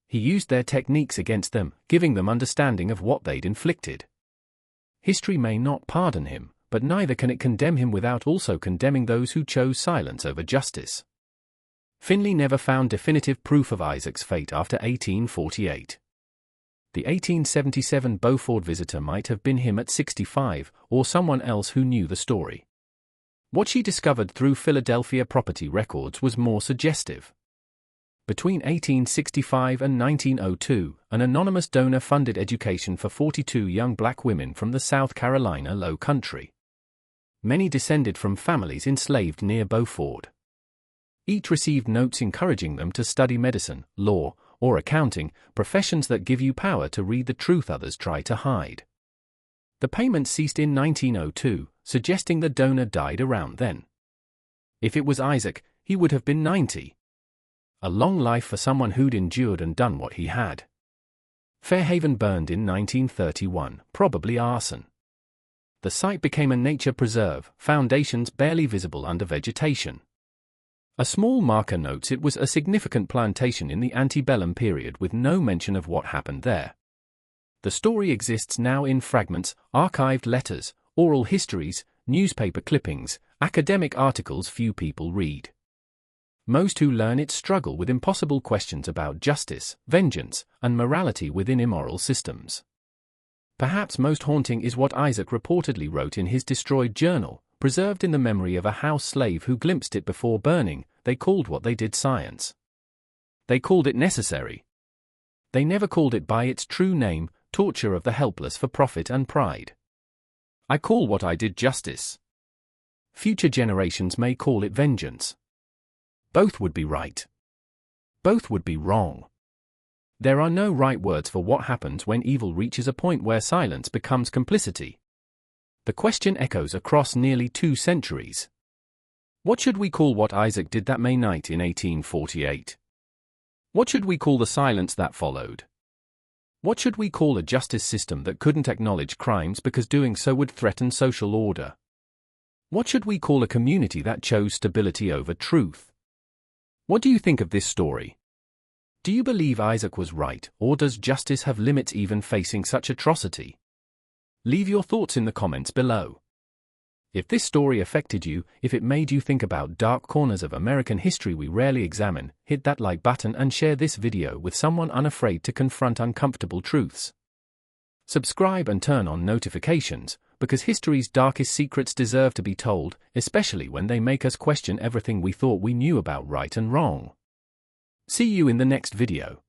He used their techniques against them, giving them understanding of what they'd inflicted. History may not pardon him, but neither can it condemn him without also condemning those who chose silence over justice. Finley never found definitive proof of Isaac's fate after 1848. The 1877 Beaufort visitor might have been him at 65, or someone else who knew the story. What she discovered through Philadelphia property records was more suggestive. Between 1865 and 1902, an anonymous donor funded education for 42 young black women from the South Carolina Low Country. Many descended from families enslaved near Beaufort. Each received notes encouraging them to study medicine, law, or accounting, professions that give you power to read the truth others try to hide. The payment ceased in 1902, suggesting the donor died around then. If it was Isaac, he would have been 90. A long life for someone who'd endured and done what he had. Fairhaven burned in 1931, probably arson. The site became a nature preserve, foundations barely visible under vegetation. A small marker notes it was a significant plantation in the antebellum period with no mention of what happened there. The story exists now in fragments, archived letters, oral histories, newspaper clippings, academic articles few people read. Most who learn it struggle with impossible questions about justice, vengeance, and morality within immoral systems. Perhaps most haunting is what Isaac reportedly wrote in his destroyed journal, preserved in the memory of a house slave who glimpsed it before burning. They called what they did science. They called it necessary. They never called it by its true name, torture of the helpless for profit and pride. I call what I did justice. Future generations may call it vengeance. Both would be right. Both would be wrong. There are no right words for what happens when evil reaches a point where silence becomes complicity. The question echoes across nearly 2 centuries. What should we call what Isaac did that May night in 1848? What should we call the silence that followed? What should we call a justice system that couldn't acknowledge crimes because doing so would threaten social order? What should we call a community that chose stability over truth? What do you think of this story? Do you believe Isaac was right, or does justice have limits even facing such atrocity? Leave your thoughts in the comments below. If this story affected you, if it made you think about dark corners of American history we rarely examine, hit that like button and share this video with someone unafraid to confront uncomfortable truths. Subscribe and turn on notifications, because history's darkest secrets deserve to be told, especially when they make us question everything we thought we knew about right and wrong. See you in the next video.